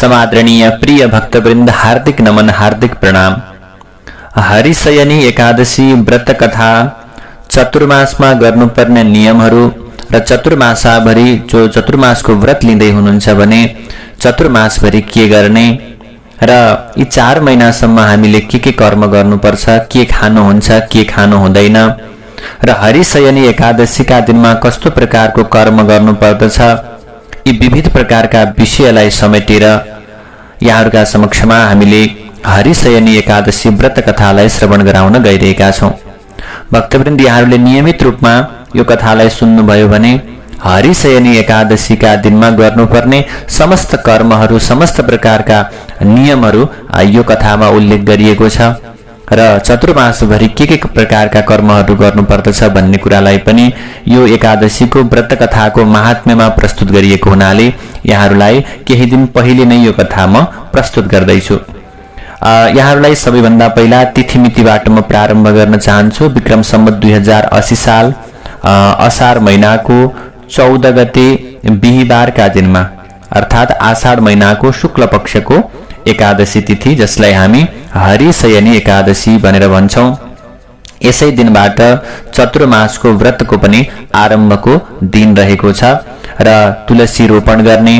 समादरणीय प्रिय भक्तवृन्द, हार्दिक नमन, हार्दिक प्रणाम। हरिशयनी एकादशी व्रत कथा, चतुर्मासमा गर्नुपर्ने नियमहरू र चतुर्मासाभरि जो चतुर्मासको व्रत लिँदै हुनुहुन्छ भने चतुर्मासभरि के गर्ने र यी 4 महिनासम्म हामीले के कर्म गर्नुपर्छ, के खानु हुन्छ, के खानु हुँदैन र हरिशयनी एकादशीका दिनमा कस्तो प्रकारको कर्म गर्नुपर्दछ, यी विविध प्रकारका विषयलाई समेटेर यहाँहरूका समक्षमा हामीले हरिशयनी एकादशी व्रत कथालाई श्रवण गराउन गइरहेका छौं। भक्तवृन्द, यहाँहरूले नियमित रूपमा यो कथालाई सुन्नुभयो भने हरिशयनी एकादशीका दिनमा गर्नुपर्ने समस्त कर्महरू, समस्त प्रकारका नियमहरू यो कथामा उल्लेख गरिएको छ र चतुर्मासभरि के प्रकारका कर्महरू गर्नुपर्दछ भन्ने कुरालाई पनि यो एकादशीको व्रत कथाको महात्म्यमा प्रस्तुत गरिएको हुनाले यहाँहरूलाई केही दिन पहिले नै यो कथा म प्रस्तुत गर्दैछु। यहाँहरूलाई सबैभन्दा पहिला तिथिमितिबाट म प्रारम्भ गर्न चाहन्छु। विक्रम सम्वत 2080 साल असार महिनाको 14 गते बिहीबारका दिनमा अर्थात् आषाढ महिनाको शुक्ल पक्षको एकादशी तिथि, जसलाई हामी हरिशयनी एकादशी भनेर भन्छौं, यसै दिनबाट चतुर्मासको व्रतको पनि आरम्भको दिन रहेको छ र तुलसी रोपण गर्ने,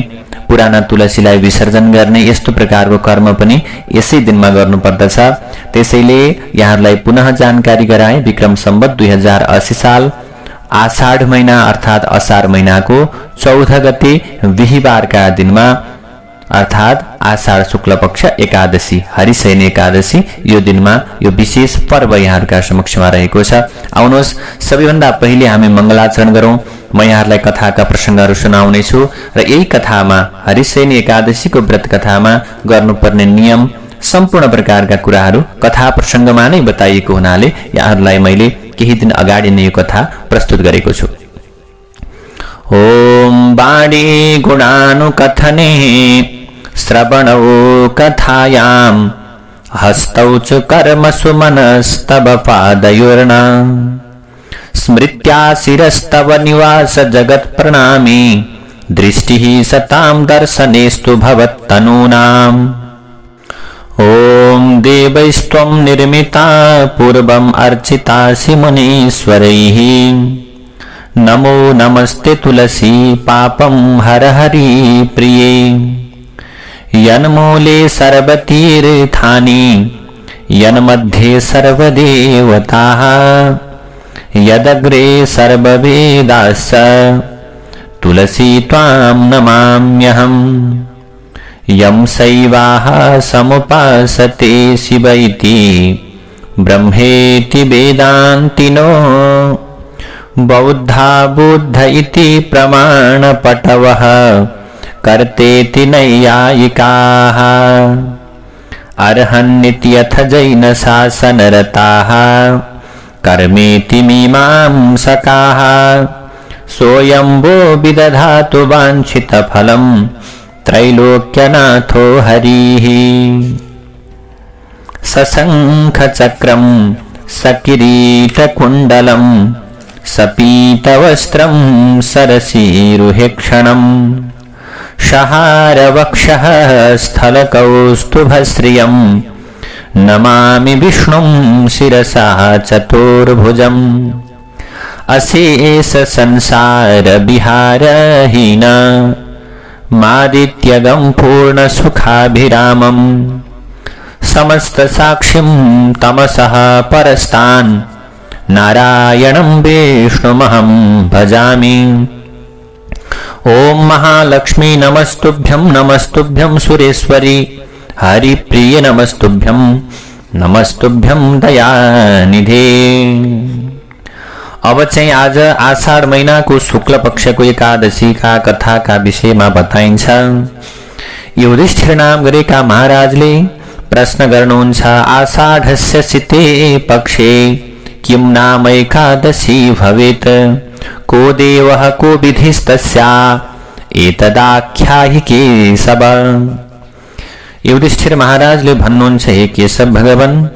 पुराना तुलसीलाई विसर्जन गर्ने यस्तो प्रकारको कर्म पनि यसै दिनमा गर्नुपर्दछ। त्यसैले यहाँहरूलाई पुनः जानकारी गराए। विक्रम सम्वत 2080 साल आषाढ महिना अर्थात् असार महिनाको 14 गते बिहीबारका दिनमा अर्थात् आषाढ शुक्ल पक्ष एकादशी हरिशयनी एकादशी, यो दिनमा यो विशेष पर्व यहाँहरूका समक्षमा रहेको छ। आउनुहोस् सबैभन्दा पहिले हामी मङ्गलाचरण गरौं। म यहाँहरूलाई कथाका प्रसङ्गहरू सुनाउने छु र यही कथामा हरिशयनी एकादशीको व्रत कथामा गर्नुपर्ने नियम, सम्पूर्ण प्रकारका कुराहरू कथा प्रसङ्गमा नै बताइएको हुनाले यहाँहरूलाई मैले केही दिन अगाडि नै यो कथा प्रस्तुत गरेको छु। ओम बाणी गुणानुकथने श्रवणौ कथायां हस्तौ च कर्मसु मनस्तव पादयोर्न स्मृत्या शिरस्तव निवास जगत् प्रणामी दृष्टिः सतां दर्शनेस्तु भवत्तनूनाम्। ओम देवैस्त्वं निर्मिता पूर्वम् अर्चितासि मुनीश्वरैः नमो नमस्ते तुलसी पापं हर हरि प्रिये यन्मूले सर्वतीर्थानि यन्मध्ये सर्वदेवताः यदग्रे सर्ववेदाश्च तुलसी त्वां नमाम्यहम्। यं शैवाः समुपासते शिव इति ब्रह्मेति वेदान्तिनो बौद्धा बुद्ध इति प्रमाणपटवः कर्तेति नैयायिकाः अर्हन्नित्यथ जैन शासनरताः कर्मेति मीमांसकाः सोऽयंबो विदधातु वाञ्छितफलं त्रैलोक्यनाथो हरिः। सशङ्खचक्रं सकिरीटकुण्डलं सपीतवस्त्रं सरसीरुहेक्षणं शहारवक्षः स्थलकौस्तुभश्रियं नमामि विष्णुं शिरसा चतुर्भुजम्। अशेष संसार विहारहीन मादित्यगं पूर्णसुखाभिरामम् समस्त साक्षिं तमसः परस्तान् नारायणं विष्णुमहं भजामि। ओम महालक्ष्मी नमस्तुभ्यं, नमस्तुभ्यं सुरेश्वरी हरिप्रिय नमस्तुभ्यं, नमस्तुभ्यं दयानिधे। अब चाहिँ आज आषाढ महिनाको शुक्ल पक्षको एकादशीका कथाका विषयमा बताइन्छ। युधिष्ठिर नाम गरेका महाराजले प्रश्न गर्नुहुन्छ, आषाढस्य शिते पक्षे किं नाम एकादशी भवेत्, को देवः को विधिस्तस्या एतदाख्याहि केशव। युधिष्ठिर महाराजले भन्नुहुन्छ, हे केशव भगवान,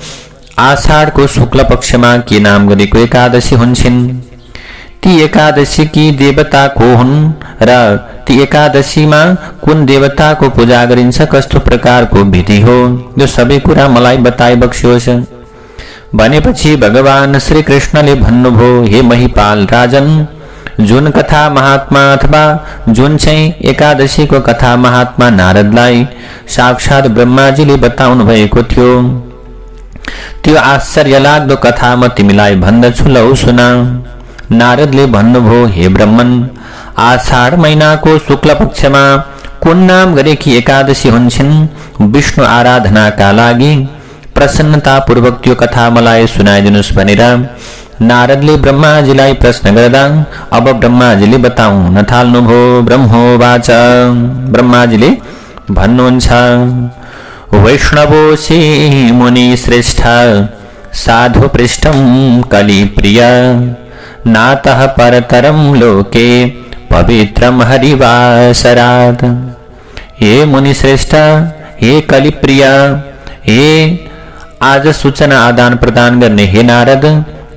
आषाढको शुक्ल पक्षमा के नाम गरेको एकादशी हुन्छन्, ती एकादशी की देवता को हुन् र ती एकादशीमा कुन देवताको पूजा गरिन्छ, कस्तो प्रकारको विधि हो, यो सबै कुरा मलाई बताइ बक्सियोस्। भनेपछि भगवान श्री कृष्णले भन्नुभयो, हे महिपाल राजन, जुन कथा महात्मा अथवा जुन चाहिँ एकादशीको कथा महात्मा नारदलाई साक्षात ब्रह्माजीले बताउनु भएको थियो, त्यो आश्चर्यलाग्दो कथा म तिमीलाई भन्दछु, लौ सुन। नारदले भन्नुभयो, हे ब्रह्मन, आषाढ महिनाको शुक्ल पक्षमा कुन नाम गरेकी एकादशी हुन्छन्, विष्णु आराधनाका लागि प्रसन्नतापूर्वक त्यो कथा मलाई सुनाइदिनुस् भनेर नारदले ब्रह्माजीलाई प्रश्न गर्दा अब ब्रह्माजीले बताउन थाल्नुभयो। ब्रह्मोवाच, ब्रह्माजीले भन्नुहुन्छ, वैष्णवोऽसि मुनि श्रेष्ठ साधु पृष्ठं कलिप्रिय नातः परतरं लोके पवित्रं हरिवासरात्। हे मुनि श्रेष्ठ, हे कलिप्रिय, हे आज सूचना आदान प्रदान गर्ने हे नारद,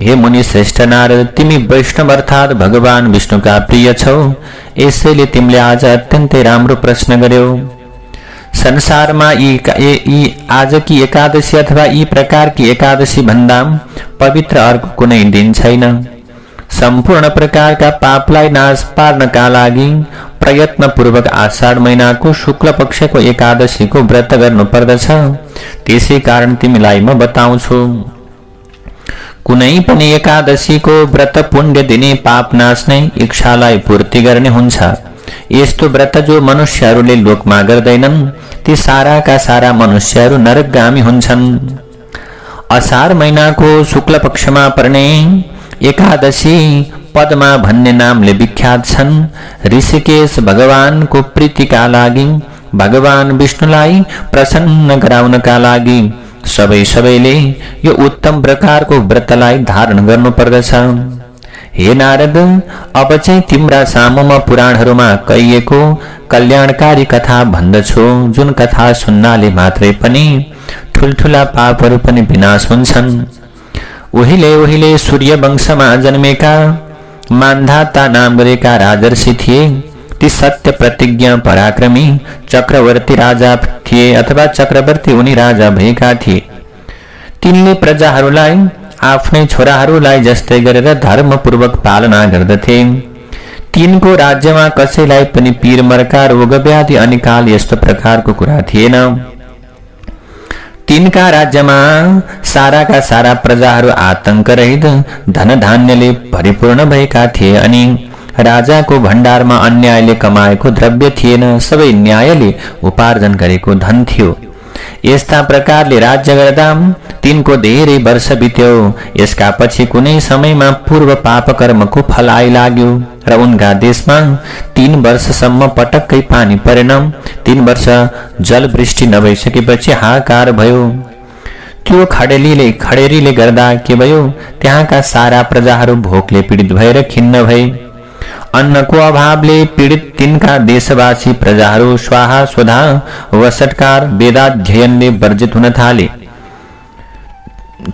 हे मुनि श्रेष्ठ नारद, तिमी वैष्णव अर्थात भगवान विष्णुका प्रिय छौ, यसैले तिमीले आज अत्यन्तै राम्रो प्रश्न गर्यौ। संसारमा यी आजकी एकादशी अथवा यी प्रकारकी एकादशी भन्दा पवित्र अर्को कुनै दिन छैन। सम्पूर्ण प्रकारका पापलाई नाश पार्नका लागि प्रयत्नपूर्वक आषाढ महिनाको शुक्ल पक्षको एकादशीको व्रत गर्नु पर्दछ। त्यसै कारण तिमीलाई म बताउँछु। कुनै पनि एकादशीको व्रत पुण्य दिने, पाप नाच्ने, इच्छालाई पूर्ति गर्ने हुन्छ। यस्तो व्रत जो मनुष्यहरूले लोकमा गर्दैनन्, ती साराका सारा मनुष्यहरू नरकगामी हुन्छन्। असार महिनाको शुक्ल पक्षमा पर्ने एकादशी पद्मा भन्ने नामले विख्यात छन्। ऋषिकेश भगवानको प्रीतिका लागि, भगवान विष्णुलाई प्रसन्न गराउनका लागि सबैले यो उत्तम प्रकारको व्रतलाई धारण गर्नु पर्दछ। हे नारद, अब चाहिँ तिम्रा सामुमा पुराणहरूमा कहिएको कल्याणकारी कथा भन्दछु, जुन कथा सुन्नाले मात्रै पनि ठुल्ठुला पापहरू पनि विनाश हुन्छन्। उहिले सूर्य वंशमा जन्मेका मान्धाता नाम गरेका राजर्षि थिए। ती सत्य प्रतिज्ञा पराक्रमी चक्रवर्ती राजा थिए, अथवा चक्रवर्ती उनी राजा भएका थिए। तिनले प्रजाहरूलाई आफ्नै छोराहरूलाई जस्तै गरेर धर्मपूर्वक पालना गर्दथे। तिनको राज्यमा कसैलाई पनि पीर मर्का, रोग व्याधि अनि काल यस्तो प्रकारको कुरा थिएन। तिनका राज्यमा साराका सारा प्रजाहरू आतंक रहित धन धान्यले परिपूर्ण भएका थिए अनि राजाको भण्डारमा अन्यायले कमाएको द्रव्य थिएन, सबै न्यायले उपार्जन गरेको धन थियो। यस्ता प्रकारले राज्य गर्दा तिनको धेरै वर्ष बित्यो। यसका पछि कुनै समयमा पूर्व पाप कर्मको फल आइलाग्यो र उनका देशमा 3 वर्षसम्म पटक्कै पानी परेन। 3 वर्ष जलवृष्टि नभइसकेपछि हाहाकार भयो। त्यो खडेरीले गर्दा के भयो, त्यहाँका सारा प्रजाहरू भोकले पीडित भएर खिन्न भए। अन्नको अभावले पीडित तिनका देशवासी प्रजाहरू स्वाहा स्वधा वसटकार वेदाध्ययनले वर्जित हुन थाले।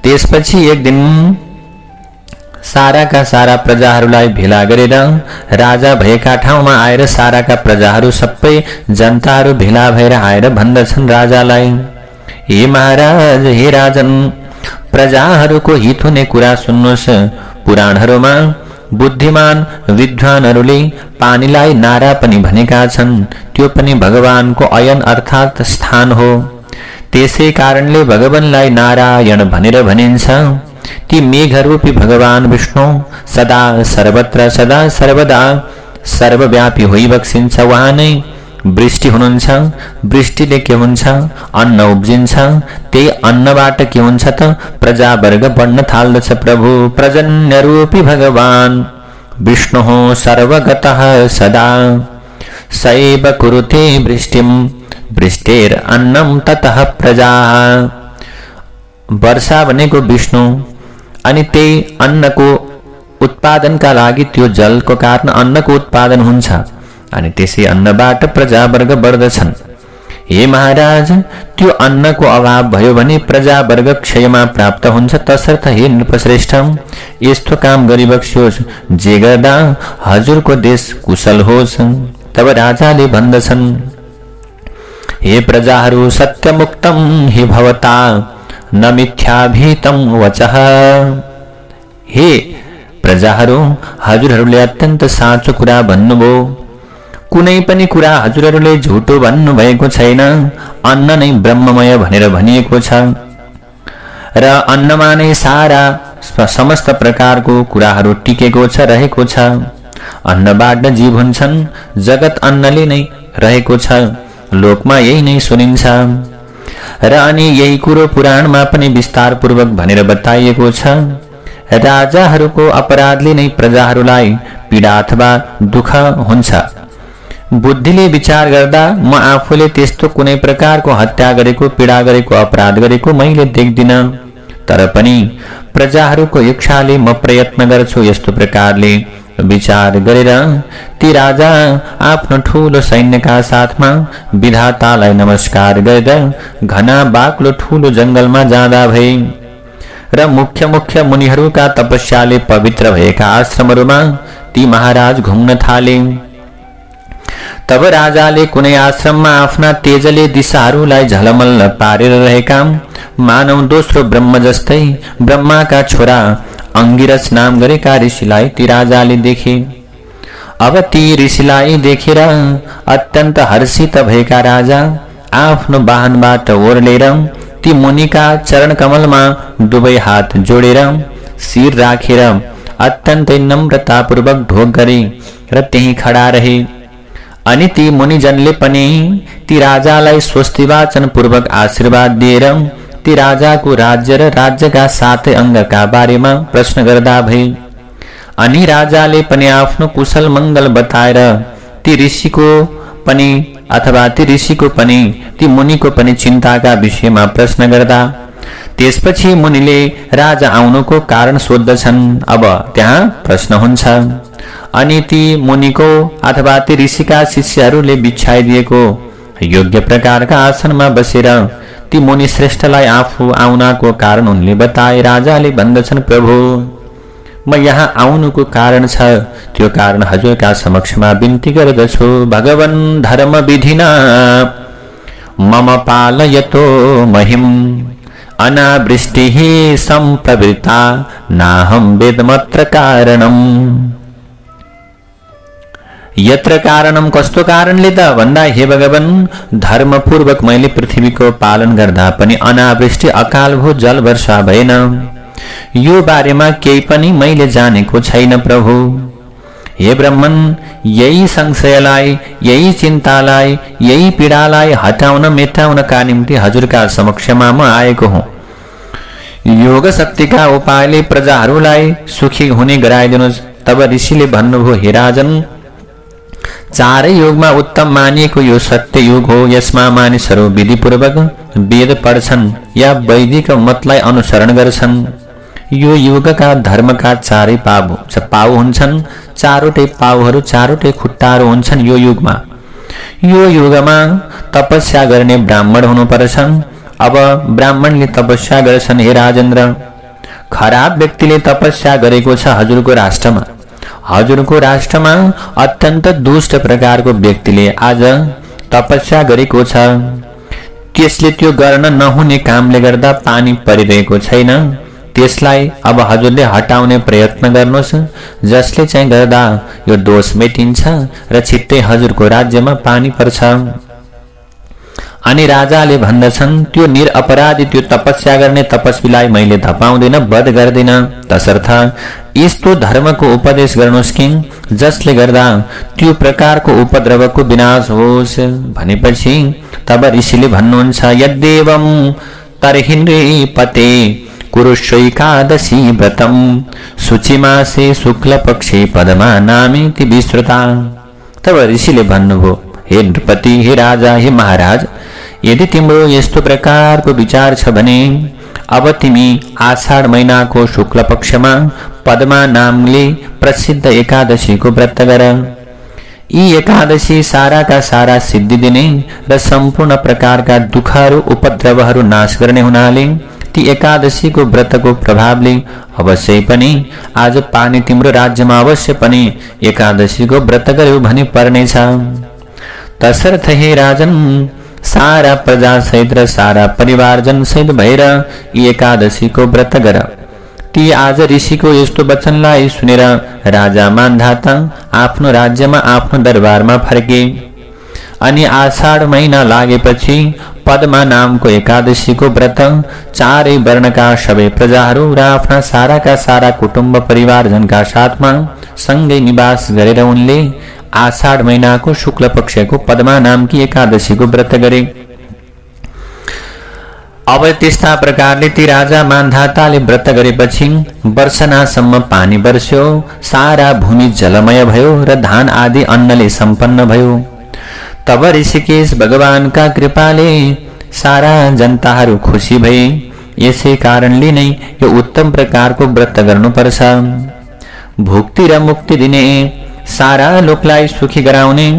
त्यसपछि एक दिन साराका सारा प्रजाहरूलाई भेला गरेर राजा भएका ठाउँमा आएर साराका प्रजाहरू सबै जनताहरू भेला भएर आएर भन्दछन् राजालाई, हे महाराज, हे राजन, प्रजाहरूको हित हुने कुरा सुन्नुहोस्। पुराणहरूमा बुद्धिमान विद्वानहरूले पानीलाई नारा पनि भनेका छन्। त्यो पनि भगवानको अयन अर्थात स्थान हो। त्यसै कारणले भगवानलाई नारायण भनेर भनिन्छ। ती मेघरूपी भगवान विष्णु सदा सर्वत्र सदा सर्वदा सर्वव्यापी होइ बक्सिन्छ। उहाँ नै वृष्टि हुनुहुन्छ। वृष्टिले के हुन्छ, अन्न उब्जिन्छ। त्यही अन्नबाट के हुन्छ त प्रजावर्ग बढ्न थाल्दछ। प्रभु प्रजन्य रूपी भगवान विष्णु सर्वगतः सदा सैव कुरुते वृष्टिम वृष्टेर अन्नम ततः प्रजा। वर्षा भनेको विष्णु अनि त्यही अन्नको उत्पादनका लागि त्यो जलको कारण अन्नको उत्पादन हुन्छ अनि त्यसै अन्नबाट प्रजावर्ग बढ्दछन्। हे महाराज, त्यो अन्नको अभाव भयो भने प्रजावर्ग क्षयमा प्राप्त हुन्छ। तसर्थ हे नृपश्रेष्ठ, यस्तो काम गरिबक्स्योस् जे गर्दा हजुरको देश कुशल होस्। तब राजाले भन्दछन्, हे प्रजाहरू, सत्यमुक्तम हि भवता न मिथ्याभीतम वचः। हे प्रजाहरू, हजुरहरूले अत्यन्त साँचो कुरा भन्नुभयो। कुनै पनि कुरा हजुरहरूले झुटो भन्नु भएको छैन। अन्न नै ब्रह्ममय भनेर भनिएको छ र अन्नमा नै सारा समस्त प्रकारको कुराहरू टिकेको छ, रहेको छ। अन्नबाट जीव हुन्छन्, जगत अन्नले नै रहेको छ, लोकमा यही नै सुनिन्छ र अनि यही कुरो पुराणमा पनि विस्तार पूर्वक भनेर बताइएको छ। राजाहरूको अपराधले नै प्रजाहरूलाई पीडा अथवा दुःख हुन्छ। बुद्धिले विचार गर्दा म आफूले त्यस्तो कुनै प्रकारको हत्या गरेको, पीडा गरेको, अपराध गरेको मैले देख्दिन। तर पनि प्रजाहरूको इच्छाले म प्रयत्न गर्छु। यस्तो प्रकारले विचार गरेर ती राजा आफ्नो ठूलो सैन्यका साथमा विधातालाई नमस्कार गरेर घना बाक्लो ठूलो जंगलमा जाँदा भए र मुख्य मुख्य मुनिहरूका तपस्याले पवित्र भएका आश्रमहरूमा ती महाराज घुम्न थाले। तब राजाले कुनै आश्रममा आफ्ना तेजले दिशाहरूलाई झलमल्ल पारेर रहेका मानव दोस्रो ब्रह्म जस्तै ब्रह्माका छोरा अंगिरस नाम गरेका ऋषिलाई ती राजाले देखे। अब ती ऋषिलाई देखेर अत्यन्त हर्षित भएका राजा आफ्नो वाहनबाट ओर्लेर ती मुनिका चरण कमलमा दुवै हात जोडेर शिर राखेर अत्यन्तै नम्रतापूर्वक ढोक गरे र त्यही खडा रहे। अनि ती मुनिजनले पनि ती राजालाई स्वस्तिवाचन पूर्वक आशीर्वाद दिएर ती राजाको राज्य र राज्यका 7 अङ्गका बारेमा प्रश्न गर्दा भए। अनि राजाले पनि आफ्नो कुशल मङ्गल बताएर ती ऋषिको पनि अथवा ती ऋषिको पनि ती मुनिको पनि चिन्ताका विषयमा प्रश्न गर्दा त्यसपछि मुनिले राजा आउनुको कारण सोध्दछन्। अब त्यहाँ प्रश्न हुन्छ। अनि ती मुनिको अथवा ती ऋषिका शिष्यहरूले बिछाइदिएको योग्य प्रकारका आसनमा बसेर ती मुनि श्रेष्ठलाई आफू आउनको कारण उनले बताए। राजाले भन्दछन्, प्रभु, म यहाँ आउनुको कारण छ, त्यो कारण हजुरका समक्षमा बिन्ती गर्दछु। भगवन् धर्म विधिना मम पालयतो महिम अनावृष्टिः सम्प्रवृत्ता नाहं वेदमत्र कारणम्। यत्र कारणम, कस्तो कारणले त भन्दा, हे भगवान, धर्मपूर्वक मैले पृथ्वीको पालन गर्दा पनि अनावृष्टि अकाल भो, जल वर्षा भएन। यो बारेमा केही पनि मैले जानेको छैन प्रभु। हे ब्रह्मन, यही संशयलाई, यही चिन्तालाई, यही पीडालाई हटाउन मेटाउनका निम्ति हजुरका समक्षमा म आएको हुँ। योग शक्तिका उपायले प्रजाहरूलाई सुखी हुने गराइदिनुहोस्। तब ऋषिले भन्नुभयो, हे राजन, चारै युगमा उत्तम मानिएको यो सत्य युग हो। यसमा मानिसहरू विधिपूर्वक वेद पढ्छन् या वैदिक मतलाई अनुसरण गर्छन्। यो युगका धर्मका चारै पाउ हुन्छन्। चारवटै पाउहरू, चारवटै खुट्टाहरू हुन्छन् यो युगमा। यो युगमा तपस्या गर्ने ब्राह्मण हुनुपर्छ। अब ब्राह्मणले तपस्या गर्छन्। हे राजेन्द्र, खराब व्यक्तिले तपस्या गरेको छ हजुरको राष्ट्रमा। हजुरको राष्ट्रमा अत्यन्त दुष्ट प्रकारको व्यक्तिले आज तपस्या गरेको छ। त्यसले त्यो गर्न नहुने कामले गर्दा पानी परिरहेको छैन। त्यसलाई अब हजुरले हटाउने प्रयत्न गर्नुहोस्, जसले चाहिँ गर्दा यो दोष मेटिन्छ र छिट्टै हजुरको राज्यमा पानी पर्छ। अनि राजाले भन्दछन्, त्यो निरपराधी, त्यो तपस्या गर्ने तपस्वीलाई मैले धपाउँदिन, वध गर्दिन। तसर्थ यस्तो धर्मको उपदेश गर्नुहोस् कि जसले गर्दा त्यो प्रकारको उपद्रवको विनाश होस्। भनेपछि तब ऋषिले भन्नुहुन्छ, यद्देवं तर्हि नृपते कुरुष्वैकादशी व्रतम शुचिमासे शुक्लपक्षे पदमा नामेति विश्रुता। तब ऋषिले भन्नुभयो, हे नृपति, हे राजा, हे महाराज, यदि तिम्रो यस्तो प्रकारको विचार छ भने अब तिमी आषाढ महिनाको शुक्ल पक्षमा पद्मा नामले प्रसिद्ध एकादशीको व्रत गर। यी एकादशी साराका सारा सिद्धि दिने र सम्पूर्ण प्रकारका दुःखहरू उपद्रवहरू नाश गर्ने हुनाले ती एकादशीको व्रतको प्रभावले अवश्य पनि आज पानी तिम्रो राज्यमा अवश्य पनि एकादशीको व्रत गर्यो भनी पर्नेछ। तसर्थ हे राजन, सारा प्रजा सहित र सारा परिवारजन सहित भएर यी एकादशीको व्रत गर। ती आज ऋषिको यस्तो वचनलाई सुनेर राजा मान्धाता आफ्नो राज्यमा आफ्नो दरबारमा फर्के। अनि आषाढ महिना लागेपछि पद्मा नामको एकादशीको व्रत चारै वर्णका सबै प्रजाहरू र आफ्ना साराका सारा कुटुम्ब परिवारजनका साथमा सँगै निवास गरेर उनले आषाढ महिनाको शुक्ल पक्षको पद्मा नामकी एकादशीको व्रत गरे। अब त्यस्ता प्रकारले ती राजा मान्धाताले व्रत गरेपछि वर्षनासम्म पानी बर्स्यो, सारा भूमि जलमय भयो र धान आदि अन्नले सम्पन्न भयो। तब ऋषिकेश भगवानका कृपाले सारा जनताहरू खुसी भए। यसै कारणले नै यो उत्तम प्रकारको व्रत गर्नुपर्छ। भुक्ति र मुक्ति दिने, सारा लोकलाई सुखी गराउने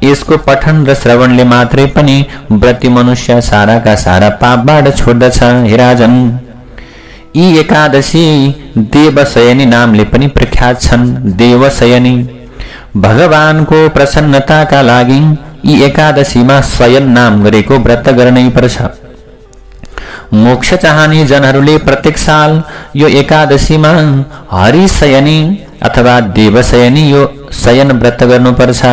यसको पठन र श्रवणले मात्रै पनि व्रती मनुष्य साराका सारा पापबाट छोड्दछ। हे राजन, यी एकादशी देवशयनी नामले पनि प्रख्यात छन्। देवशयनी भगवानको प्रसन्नताका लागि यी एकादशीमा शयन नाम गरेको व्रत गर्नै पर्छ। मोक्ष चाहने जनहरूले प्रत्येक साल यो एकादशीमा हरिशयनी अथवा देवशयनी यो शयन व्रत गर्नुपर्छ।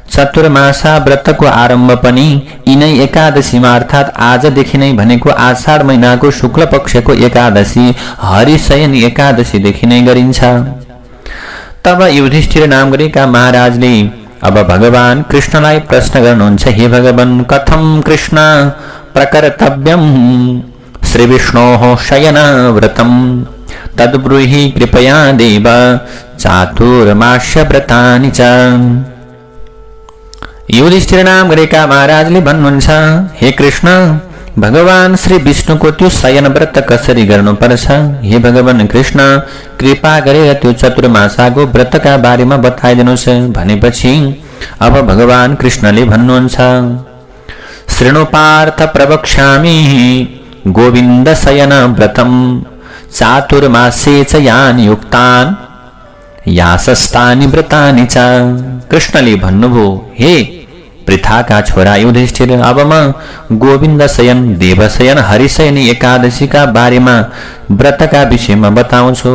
चतुर्मासा व्रतको आरम्भ पनि यिनै एकादशीमा अर्थात् आजदेखि नै भनेको आषाढ महिनाको शुक्ल पक्षको एकादशी हरिशयनी एकादशीदेखि नै गरिन्छ। तब युधिष्ठिर नाम गरेका महाराजले अब भगवान कृष्णलाई प्रश्न गर्नुहुन्छ, हे भगवान, कथम कृष्ण प्रकर्तव्यम श्री विष्णोः शयन व्रतम तद्ब्रूहि कृपया देव चातुर्मास्य व्रतानि च। युधिष्ठिर नाम गरेका महाराजले भन्नुहुन्छ, हे कृष्ण, भगवान श्री विष्णुको त्यो शयन व्रत कसरी गर्नुपर्छ? हे भगवान कृष्ण, कृपा गरेर त्यो चतुर्मासाको व्रतका बारेमा बताइदिनुहोस्। भनेपछि अब भगवान कृष्णले भन्नुहुन्छ, शृणु पार्थ प्रवक्ष्यामि गोविन्द शयन व्रतम चातुर्मासे च यानि युक्तान् यासस्तानि व्रतानि च। कृष्णले भन्नुभयो, हे पृथाका छोरा युधिष्ठिर, अब म गोविन्द शयन, देवशयन, हरिशयनी एकादशीका बारेमा व्रतका विषयमा बताउँछु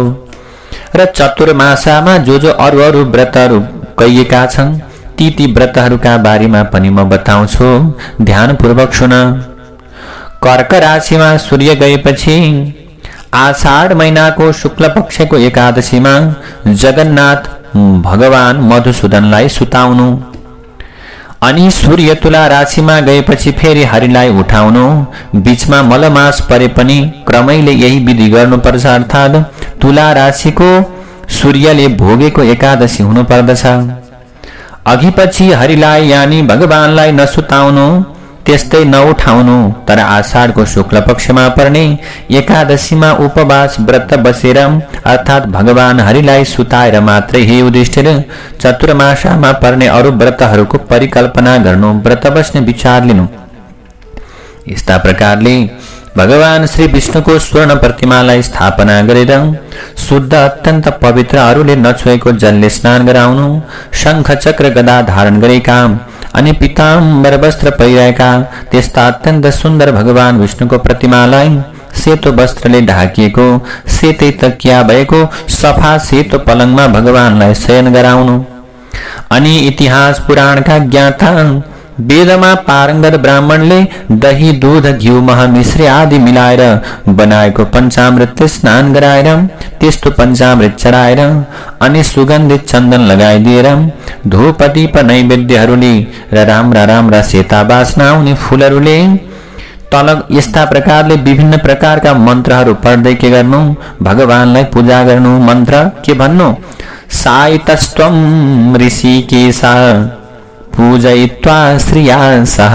र चतुर्मासामा जो अरू अरू व्रतहरू कहिएका छन् ती व्रतहरूका बारेमा पनि म बताउँछु। ध्यानपूर्वक सुन। कर्क राशिमा सूर्य गएपछि आषाढ महिनाको शुक्ल पक्षको एकादशीमा जगन्नाथ भगवान मधुसूदनलाई सुताउनु, अनि सूर्य तुला राशिमा गएपछि फेरि हरिलाई उठाउनु, बीचमा मलमास परे पनि क्रमैले यही विधि गर्नुपर्छ। अर्थात् तुला राशिको सूर्यले भोगेको एकादशी हुनु पर्दछ। अघिपछि हरिलाई यानी भगवानलाई नसुताउनु, त्यस्तै नउठाउनु, तर आषाढको शुक्ल पक्षमा पर्ने एकादशीमा उपवास व्रत बसेर अर्थात् भगवान हरिलाई सुताएर मात्रै हे युधिष्ठिर चतुर्मासामा पर्ने अरू व्रतहरूको परिकल्पना गर्नु, व्रत बस्ने विचार लिनु। यस्ता प्रकारले भगवान श्री विष्णुको स्वर्ण प्रतिमालाई स्थापना गरेर शुद्ध अत्यन्त पवित्र अरूले नछोएको जलले स्नान गराउनु, शंख चक्र गदा धारण गरेका अनि पीताम्बर वस्त्र पहिरेका त्यस्ता अत्यन्त सुन्दर भगवान विष्णुको प्रतिमालाई सेतो वस्त्रले ढाकिएको, सेतै तकिया भएको सफा सेतो पलङमा भगवानलाई शयन गराउनु, अनि इतिहास पुराणका ज्ञाता वेदमा पारङ्गत ब्राह्मणले दही, दूध, घिउ, मह, मिश्री आदि मिलाएर बनाएको पञ्चामृतले स्नान गराएर त्यस्तो पञ्चामृत चढाएर अनि सुगन्धित चन्दन लगाइदिएर धूप दीप नैवेद्यहरूले र राम्रा राम्रा सेता बास्ना आउने फूलहरूले तल यस्ता प्रकारले विभिन्न प्रकारका मन्त्रहरू पढ्दै के गर्नु, भगवानलाई पूजा गर्नु। मन्त्र के भन्नु, सायतस्त्वं ऋषिकेश पूजयित्वा श्रिया सह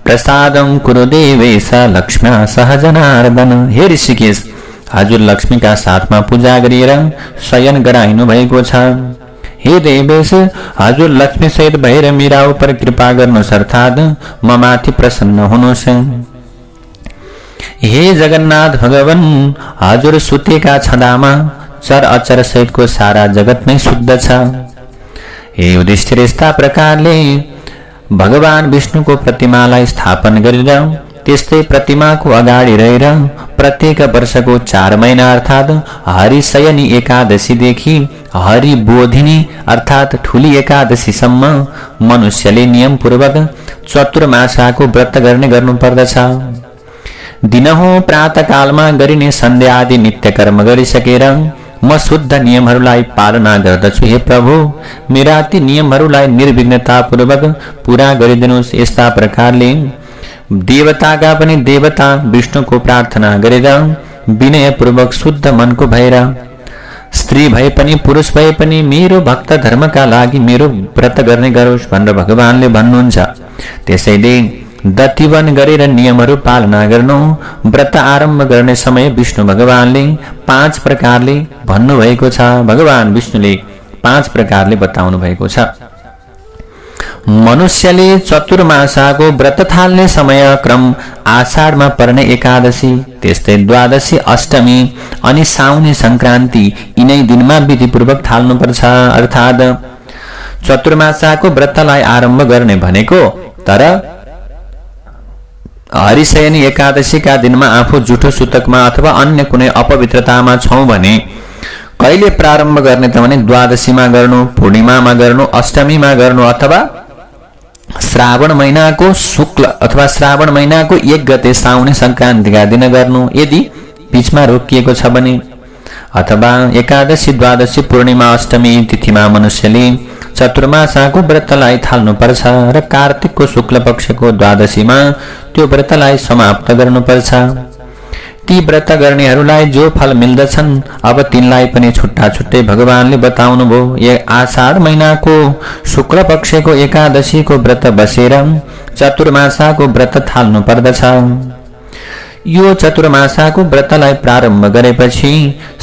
प्रसादं कुरु देवेश लक्ष्म्या सह जनार्दन। हे ऋषिकेश, हजुर लक्ष्मीका साथमा पूजा गरिएर शयन गराइनु भएको छ। हे देवेश, हजुर लक्ष्मी सहित भएर मेरा उपर कृपा गर्नुहोस् अर्थात् म माथि प्रसन्न हुनुहोस्। हे जगन्नाथ भगवान, हजुर सुतेका छँदामा चर अचर सहितको सारा जगत नै शुद्ध छ। हे युधिष्ठिर, यस्ता प्रकारले भगवान विष्णुको प्रतिमालाई स्थापन गरेर त्यस्तै प्रतिमाको अगाडि रहेर प्रत्येक वर्षको 4 महिना अर्थात् हरिशयनी एकादशीदेखि हरिबोधिनी अर्थात् ठुली एकादशीसम्म मनुष्यले नियमपूर्वक चतुर्मासाको व्रत गर्ने गर्नुपर्दछ। दिनहुँ प्रातःकालमा गरिने सन्ध्या आदि नित्य कर्म गरिसकेर म शुद्ध नियमहरूलाई पालना गर्दछु। हे प्रभु, मेरा ती नियमहरूलाई निर्विघ्नतापूर्वक पूरा गरिदिनुहोस्। यस्ता प्रकारले देवताका पनि देवता विष्णुको प्रार्थना गरेर विनयपूर्वक शुद्ध मनको भएर स्त्री भए पनि पुरुष भए पनि मेरो भक्त धर्मका लागि मेरो व्रत गर्ने गरोस् भनेर भगवानले भन्नुहुन्छ। त्यसैले दतिवन गरेर नियमहरू पालना गर्नु। व्रत आरम्भ गर्ने समय विष्णु भगवानले 5 प्रकारले भन्नुभएको छ। भगवान विष्णुले 5 प्रकारले बताउनु भएको छ। मनुष्यले चतुर्मासाको व्रत थाल्ने समय क्रम आषाढमा पर्ने एकादशी, त्यस्तै द्वादशी, अष्टमी अनि साउनी संक्रान्ति यिनै दिनमा विधिपूर्वक थाल्नुपर्छ। अर्थात् चतुर्मासाको व्रतलाई आरम्भ गर्ने भनेको तर हरिशयनी एकादशीका दिनमा आफू जुठो सुतकमा अथवा अन्य कुनै अपवित्रतामा छौं भने कहिले प्रारम्भ गर्ने त भने द्वादशीमा गर्नु, पूर्णिमामा गर्नु, अष्टमीमा गर्नु अथवा श्रावण महिनाको शुक्ल अथवा श्रावण महिनाको 1 गते साउने संक्रान्तिका दिन गर्नु। यदि बीचमा रोकिएको छ भने अथवा एकादशी, द्वादशी, पूर्णिमा, अष्टमी तिथिमा मनुष्यले चतुर्मासाको व्रतलाई थाल्नुपर्छ र कार्तिकको शुक्ल पक्षको द्वादशीमा त्यो व्रतलाई समाप्त गर्नुपर्छ। ती व्रत गर्नेहरूलाई जो फल मिल्दछन् अब तिनलाई पनि छुट्टा छुट्टै भगवानले बताउनु भयो। आषाढ महिनाको शुक्ल पक्षको एकादशीको व्रत बसेर चतुर्मासाको व्रत थाल्नु पर्दछ। यो चतुर्मासाको व्रतलाई प्रारम्भ गरेपछि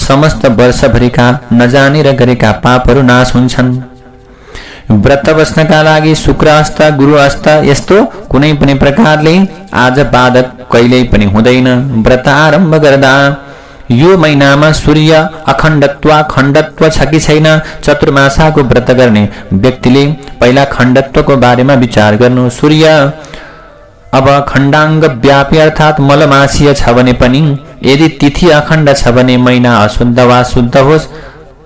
समस्त वर्षभरिका नजानेर गरेका पापहरू नाश हुन्छन्। व्रत बस्नका लागि शुक्र अस्त, गुरु अस्त यस्तो कुनै पनि प्रकारले आज बाधक कहिल्यै पनि हुँदैन। व्रत आरम्भ गर्दा यो महिनामा सूर्य खण्डत्व छ कि छैन, चतुर्मासाको व्रत गर्ने व्यक्तिले पहिला खण्डत्वको बारेमा विचार गर्नु। सूर्य अब खण्डाङ्ग व्यापी अर्थात् मलमासीय छ भने पनि यदि तिथि अखण्ड छ भने महिना अशुद्ध वा शुद्ध होस्,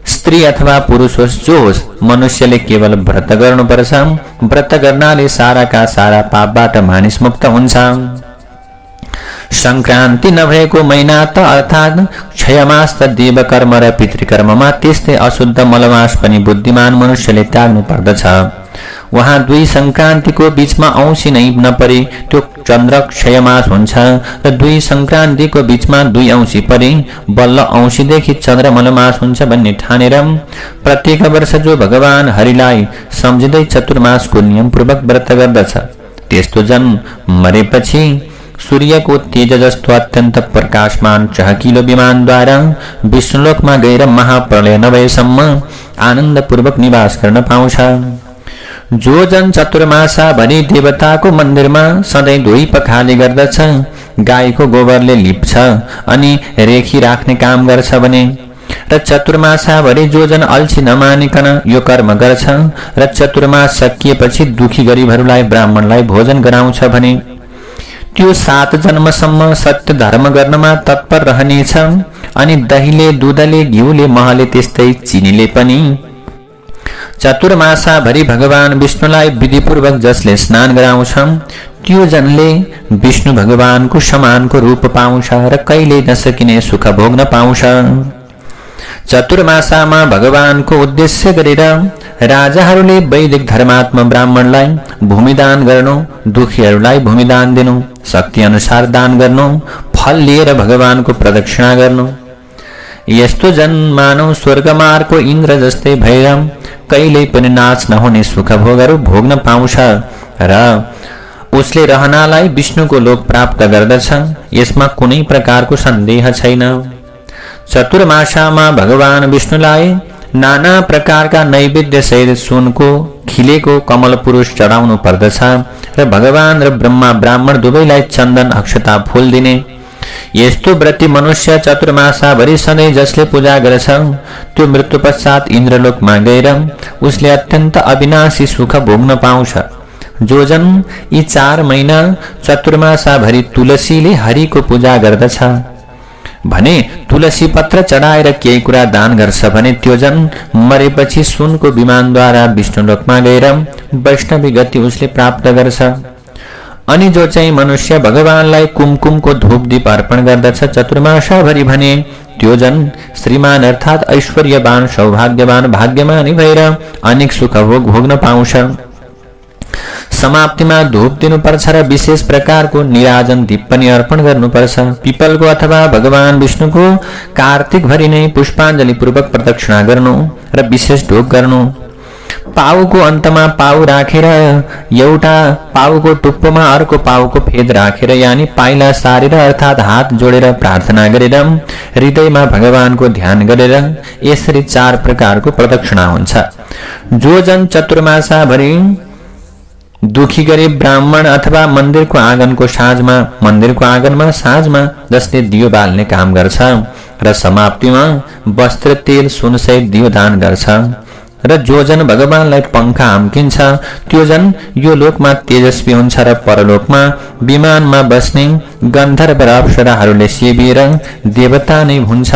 स्त्री अथवा पुरुष होस्, जो होस्, मनुष्यले केवल व्रत गर्नुपर्छ। व्रत गर्नाले साराका सारा पापबाट मानिस मुक्त हुन्छ। संक्रान्ति नभएको महिना त अर्थात् क्षयमास त देवकर्म र पितृकर्ममा, त्यस्तै अशुद्ध मलमास पनि बुद्धिमान मनुष्यले त्याग्नु पर्दछ। वहाँ 2 संक्रान्तिको बीचमा औँसी नै नपरे त्यो चन्द्र क्षयमास हुन्छ र 2 संक्रान्तिको बीचमा 2 औँसी परे बल्ल औँसीदेखि चन्द्र मलमास हुन्छ भन्ने ठानेर प्रत्येक वर्ष जो भगवान हरिलाई सम्झिँदै चतुर्मासको नियमपूर्वक व्रत गर्दछ त्यस्तो जन मरेपछि सूर्यको तेज जस्तो अत्यन्त प्रकाशमान चहकिलो विमानद्वारा विष्णुलोकमा गएर महाप्रलय नभएसम्म आनन्दपूर्वक निवास गर्न पाउँछ। जो जन चतुर्मासा भरि देवताको मन्दिरमा सधैँ धोई पखाली गर्दछ, गाईको गोबरले लिप्छ अनि रेखी राख्ने काम गर्छ भने र चतुर्मासा भरि जो जन अल्छी नमानिकन यो कर्म गर्छ र चतुर्मास सकिएपछि दुखी गरिबहरूलाई ब्राह्मणलाई भोजन गराउँछ भने त्यो 7 जन्मसम्म सत्य धर्म गर्नमा तत्पर रहनेछ। अनि दहीले, दूधले, घिउले, महले, त्यस्तै चिनीले पनि चतुर्मासा भरि भगवान विष्णुलाई विधिपूर्वक जसले स्नान गराउँछ त्यो जनले विष्णु भगवानको समानको रूप पाउँछ र कहिले नसकिने सुख भोग्न पाउँछ। चतुर्मासामा भगवानको उद्देश्य गरेर राजाहरूले वैदिक धर्मात्मा ब्राह्मणलाई भूमिदान गर्नु, दुखीहरूलाई भूमिदान दिनु, शक्ति अनुसार दान गर्नु, फल लिएर भगवानको प्रदक्षिणा गर्नु। यस्तो जन मानव स्वर्गमार्गको इन्द्र जस्तै भएर कहिल्यै पनि नाश नहुने सुख भोगहरू भोग्न पाउँछ र उसले रहनालाई विष्णुको लोक प्राप्त गर्दछ। यसमा कुनै प्रकारको सन्देह छैन। चतुर्मासामा भगवान विष्णुलाई नाना प्रकारका नैवेद्य सहित सुनको खिलेको कमल पुरुष चढाउनु पर्दछ र भगवान र ब्रह्मा ब्राह्मण दुवैलाई चन्दन अक्षता फूल दिने। यस्तो व्रती मनुष्य चतुर्मासाभरि सधैँ जसले पूजा गर्छ त्यो मृत्यु पश्चात इन्द्रलोकमा गएर उसले अत्यन्त अविनाशी सुख भोग्न पाउँछ। जो जन यी 4 महिना चतुर्मासाभरि तुलसीले हरिको पूजा गर्दछ भने तुलसी पत्र चढाएर केही कुरा दान गर्छ भने त्यो जन मरेपछि सुनको विमानद्वारा विष्णुलोकमा गएर वैष्णवी गति उसले प्राप्त गर्छ। अनि जो चाहिँ मनुष्य भगवानलाई कुमकुमको धूप दीप अर्पण गर्दछ चतुर्मासाभरि भने त्यो जन श्रीमान अर्थात ऐश्वर्यवान सौभाग्यवान भाग्यमानी भएर अनेक सुख भोग्न पाउँछ। समाप्तिमा धूप दिनुपर्छ र विशेष प्रकारको निराजन दीप पनि अर्पण गर्नुपर्छ। पिपलको अथवा भगवान विष्णुको कार्तिकभरि नै पुष्पाञ्जली पूर्वक प्रदक्षिणा गर्नु र विशेष ढोग गर्नु। पाउको अन्तमा पाउ राखेर एउटा पाउको टुप्पोमा अर्को पाउको फेद राखेर यानी पाइला सारेर अर्थात हात जोडेर प्रार्थना गरेर हृदयमा भगवानको ध्यान गरेर यसरी 4 प्रकारको प्रदक्षिणा हुन्छ। जो जन चतुर्मासाभरि दुखी गरीब ब्राह्मण अथवा मन्दिरको आँगनमा साँझमा जसले दियो बाल्ने काम गर्छ र समाप्तिमा वस्त्र तेल सुन सहित दियो दान गर्छ र जो जन भगवानलाई पंखा हाम्किन्छ त्यो जन यो लोकमा तेजस्वी हुन्छ र परलोकमा विमानमा बस्ने गन्धर्व र अप्सराहरूले सेविएर देवता नै हुन्छ।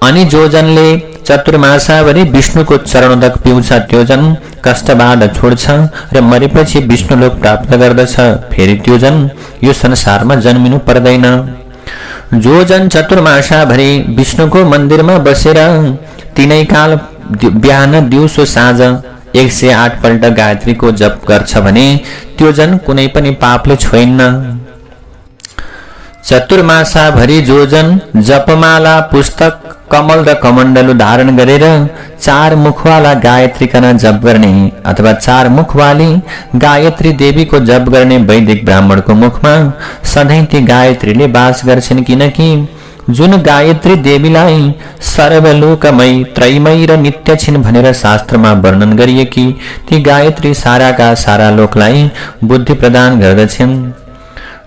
अनि जो जनले चतुर्मासाभरि विष्णुको चरणोदक पिउँछ त्यो जन कष्टबाट छोड्छ र मरेपछि विष्णुलोक प्राप्त गर्दछ। फेरि त्यो जन यो संसारमा जन्मिनु पर्दैन। जो जन चतुर्मासाभरि विष्णुको मन्दिरमा बसेर तीनै काल बिहान दिउँसो साँझ 108 पल्ट गायत्रीको जप गर्छ भने त्यो जन कुनै पनि पापले छोइन्न। चतुर्मासाभरि जो जन जपमाला पुस्तक कमल र कमण्डलु धारण गरेर 4 मुखवाला गायत्रीकन जप गर्ने अथवा 4 मुखवाली गायत्री देवीको जप गर्ने वैदिक ब्राह्मणको मुखमा सधैँ ती गायत्रीले वास गर्छन्। किनकि जुन गायत्री देवीलाई सर्वलोकमय त्रयमय र नित्य छिन् भनेर शास्त्रमा वर्णन गरिएकी ती गायत्री साराका सारा लोकलाई बुद्धि प्रदान गर्दछन्।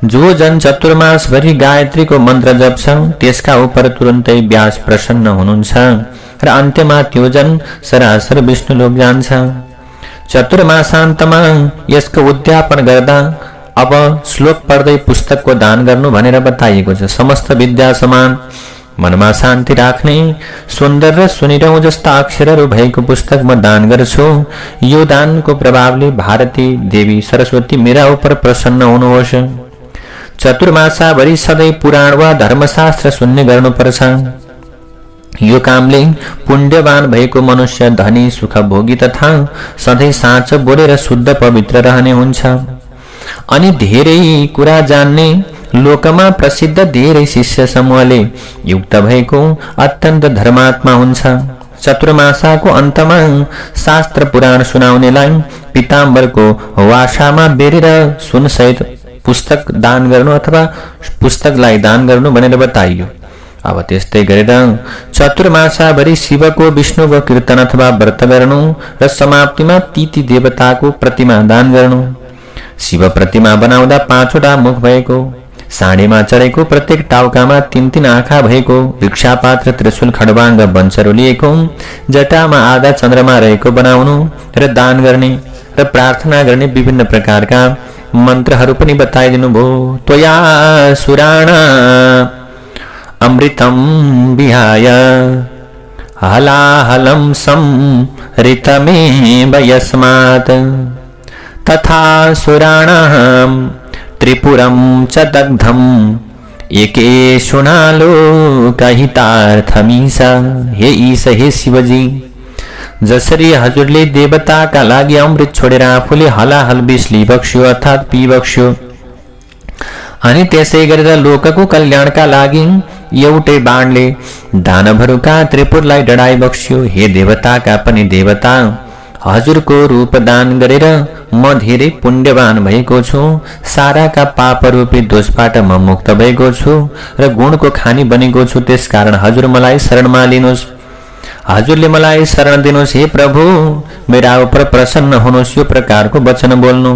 जो जन चतुर्मासभरि गायत्रीको मन्त्र जप्छ त्यसका उपर तुरन्तै व्यास प्रसन्न हुनुहुन्छ र अन्त्यमा त्यो जन सरासर विष्णुलोक जान्छ। चतुर्मासान्तमा यसको उद्यापन गर्दा अब श्लोक पढ्दै पुस्तकको दान गर्नु भनेर बताइएको छ। समस्त विद्या समान मनमा शान्ति राख्ने सुन्दर र सुनिरौं जस्ता अक्षरहरू भएको पुस्तक म दान गर्छु। यो दानको प्रभावले भारती देवी सरस्वती मेरा उपर प्रसन्न हुनुहोस्। चतुर्मासाभरि सधैँ पुराण वा धर्मशास्त्र सुन्ने गर्नुपर्छ। यो कामले पुण्यवान भएको मनुष्य धनी सुख भोगी तथा सधैँ साँचो बोलेर शुद्ध पवित्र रहने हुन्छ। अनि धेरै कुरा जान्ने लोकमा प्रसिद्ध धेरै शिष्य समूहले युक्त भएको अत्यन्त धर्मात्मा हुन्छ। चतुर्मासाको अन्तमा शास्त्र पुराण सुनाउनेलाई पिताम्बरको वासामा बेरेर सुनसहित पुस्तक दान गर्नु अथवा पुस्तकलाई दान गर्नु भनेर बताइयो। अब त्यस्तै गरेर चतुर्मासाभरि शिवको विष्णुको कीर्तन अथवा व्रत गर्नु र समाप्तिमा ती देवताको प्रतिमा दान गर्नु। शिव प्रतिमा बनाउँदा 5वटा मुख भएको, साँडेमा चढेको, प्रत्येक टाउकामा 3 आँखा भएको, भिक्षापात्र त्रिशूल खड्वाङ्ग वंशहरू लिएको, जटामा आधा चन्द्रमा रहेको बनाउनु र दान गर्ने र प्रार्थना गर्ने विभिन्न प्रकारका मन्त्रहरू पनि बताइदिनु भयो। त्वया सुराण अमृतम विहाय हलाहलं संहृतमेव यस्मात् तथा सुराणां त्रिपुरं च दग्धं एकेशुनालोकहितार्थमीश। हे ईश, हे शिवजी, जसरी हजुरले देवताका लागि अमृत छोडेर आफूले हलाहल विष लिबक्स्यो अर्थात् पिबक्स्यो अनि त्यसै गरेर लोकको कल्याणका लागि एउटै बाणले दानवहरूका त्रिपुरलाई डढाइबक्स्यो। हे देवताका पनि देवता, हजुरको रूप दान गरेर म धेरै पुण्यवान भएको छु। साराका पापरूपी दोषबाट म मुक्त भएको छु र गुणको खानी बनेको छु। त्यसकारण हजुर मलाई शरणमा लिनुहोस्। हजुरले मलाई शरण दिनुहोस् हे प्रभु, मेरा उपर प्रसन्न हुनुहोस्। यो प्रकारको वचन बोल्नु।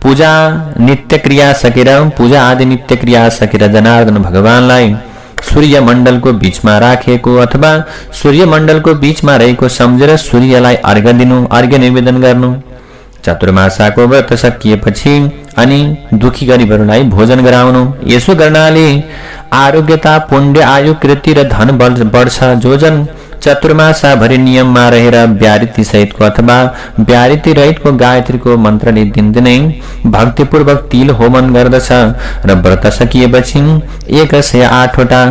पूजा नित्य क्रिया सकेर पूजा आदि नित्य क्रिया सकेर जनार्दन भगवानलाई सूर्य मण्डलको बीचमा राखेको अथवा सूर्य मण्डलको बीचमा रहेको सम्झेर सूर्यलाई अर्घ दिनु, अर्घ निवेदन गर्नु। चतुर्मासाको व्रत सकिएपछि अनि दुखी गरिबहरूलाई भोजन गराउनु। यसो गर्नाले आरोग्यता, पुण्य, आयु, कृति र धन बढ्छ। जो जन चतुर्मासाभरि नियममा रहेर व्याहृति सहितको अथवा व्याहृति रहितको गायत्रीको मन्त्रले दिनदिनै भक्तिपूर्वक तिल होमन गर्दछ र व्रत सकिएपछि 108वटा